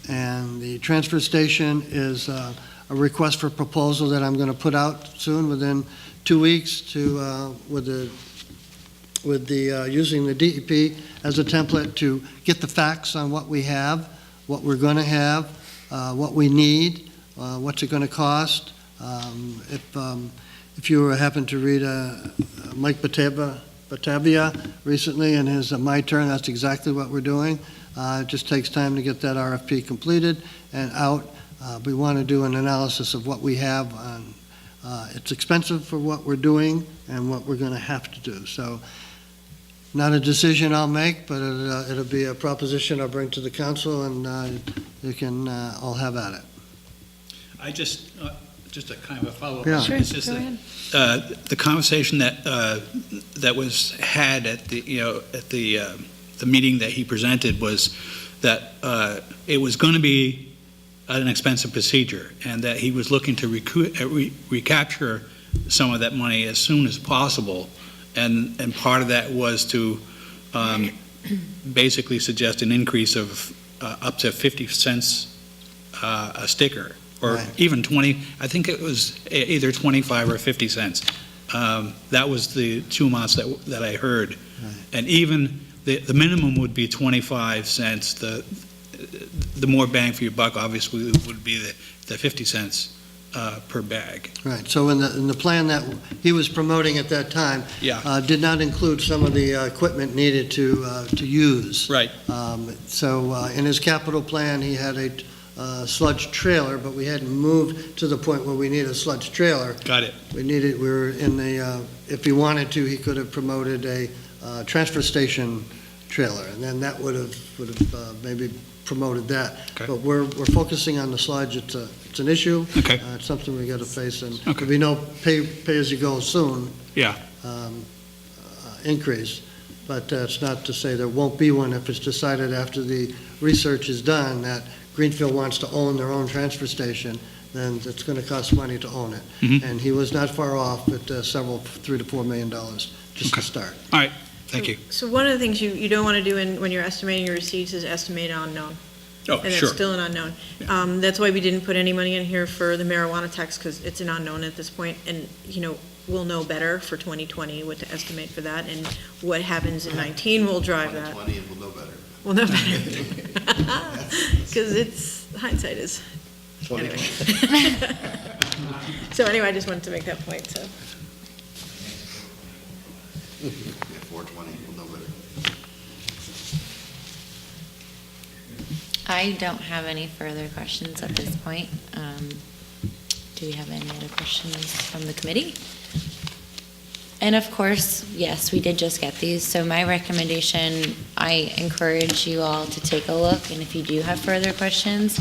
and the transfer station is a request for proposal that I'm going to put out soon, within 2 weeks, to using the DEP as a template to get the facts on what we have, what we're going to have, what we need, what's it going to cost. If you happen to read Mike Batavia recently in his My Turn, that's exactly what we're doing. It just takes time to get that RFP completed and out. We want to do an analysis of what we have. It's expensive for what we're doing and what we're going to have to do. So not a decision I'll make, but it'll be a proposition I'll bring to the council, and you can all have at it. I just a kind of a follow-up. Yeah. Sure, It's just go that, ahead. the conversation that was had at the meeting that he presented was that it was going to be an expensive procedure, and that he was looking to recapture some of that money as soon as possible, and part of that was to basically suggest an increase of up to 50 cents a sticker, or Right. even 20. I think it was either 25 or 50 cents. That was the two amounts that I heard. Right. And even the minimum would be 25 cents. The more bang for your buck, obviously, would be the 50 cents per bag. Right, so in the plan that he was promoting at that time, Yeah, did not include some of the equipment needed to use. right. So in his capital plan, he had a sludge trailer, but we hadn't moved to the point where we need a sludge trailer. Got it. We were in the, if he wanted to, he could have promoted a transfer station trailer, and then that would have maybe promoted that. Okay. But we're focusing on the sludge. It's an issue. Okay. It's something we got to face, and Okay. there'll be no pay-as-you-go soon Yeah, increase. But it's not to say there won't be one if it's decided after the research is done that Greenfield wants to own their own transfer station, then it's going to cost money to own it. Mhm. And he was not far off at $3 to $4 million just to Okay. start. all right, thank you. So one of the things you don't want to do when you're estimating your receipts is estimate unknown. Oh, And sure. it's still an unknown. That's why we didn't put any money in here for the marijuana tax, because it's an unknown at this point. And, we'll know better for 2020 what to estimate for that, and what happens in 19 will drive that. 2020, and we'll know better. We'll know better. Because hindsight is, anyway. So anyway, I just wanted to make that point, so. Yeah, 420, we'll know better. I don't have any further questions at this point. Do we have any other questions from the committee? And of course, yes, we did just get these, so my recommendation, I encourage you all to take a look, and if you do have further questions,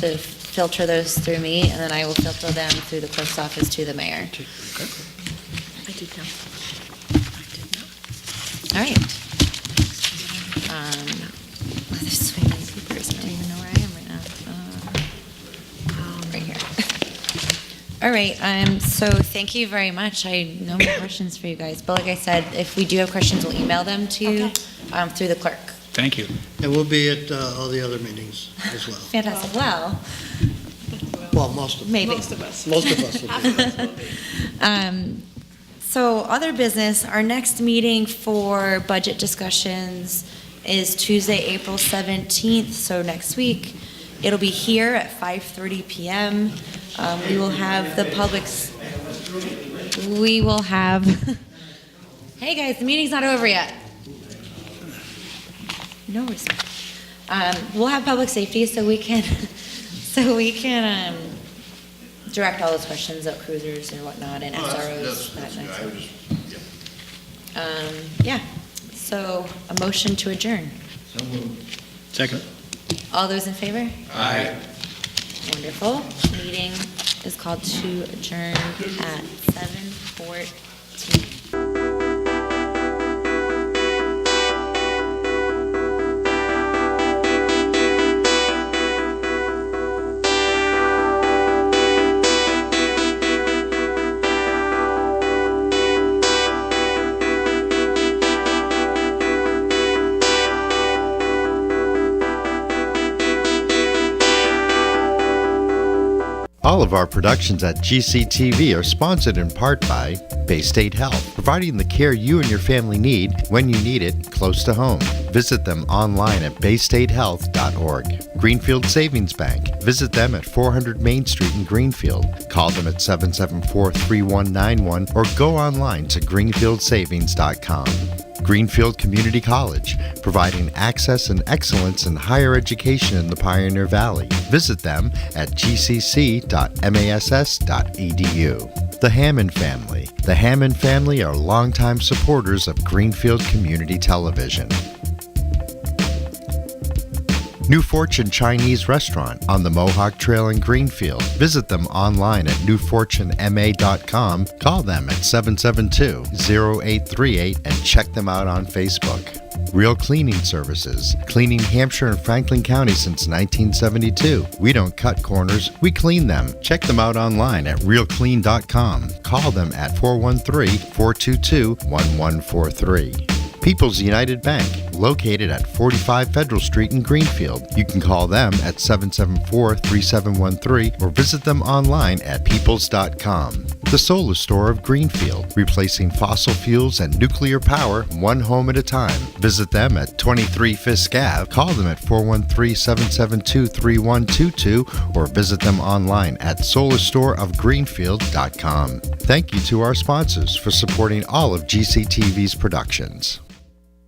to filter those through me, and then I will filter them through the clerk's office to the mayor. I did know. All right. There's so many papers, I don't even know where I am right now. Right here. All right, so thank you very much. No more questions for you guys, but like I said, if we do have questions, we'll email them to you through the clerk. Thank you. And we'll be at all the other meetings as well. Fantastic. Well, Well, most of maybe. Most of us. Most of us will be. So other business, our next meeting for budget discussions is Tuesday, April 17th, so next week. It'll be here at 5:30 PM. We will have the public's, hey guys, the meeting's not over yet. No respect. We'll have public safety so we can, direct all those questions about cruisers and whatnot and SROs that That's good. night. I would just, Yeah, so a motion to adjourn. So moved. Second. All those in favor? Aye. Wonderful. Meeting is called to adjourn at 7:14. All of our productions at GCTV are sponsored in part by Bay State Health, providing the care you and your family need when you need it close to home. Visit them online at baystatehealth.org. Greenfield Savings Bank. Visit them at 400 Main Street in Greenfield. Call them at 774-3191 or go online to greenfieldsavings.com. Greenfield Community College, providing access and excellence in higher education in the Pioneer Valley. Visit them at gcc.mass.edu. The Hammond Family. The Hammond family are longtime supporters of Greenfield Community Television. New Fortune Chinese Restaurant on the Mohawk Trail in Greenfield. Visit them online at newfortunema.com. Call them at 772-0838 and check them out on Facebook. Real Cleaning Services, cleaning Hampshire and Franklin County since 1972. We don't cut corners, we clean them. Check them out online at realclean.com. Call them at 413-422-1143. People's United Bank, located at 45 Federal Street in Greenfield. You can call them at 774-3713 or visit them online at peoples.com. The Solar Store of Greenfield, replacing fossil fuels and nuclear power one home at a time. Visit them at 23 Fisk Ave. Call them at 413-772-3122 or visit them online at solarstoreofgreenfield.com. Thank you to our sponsors for supporting all of GCTV's productions.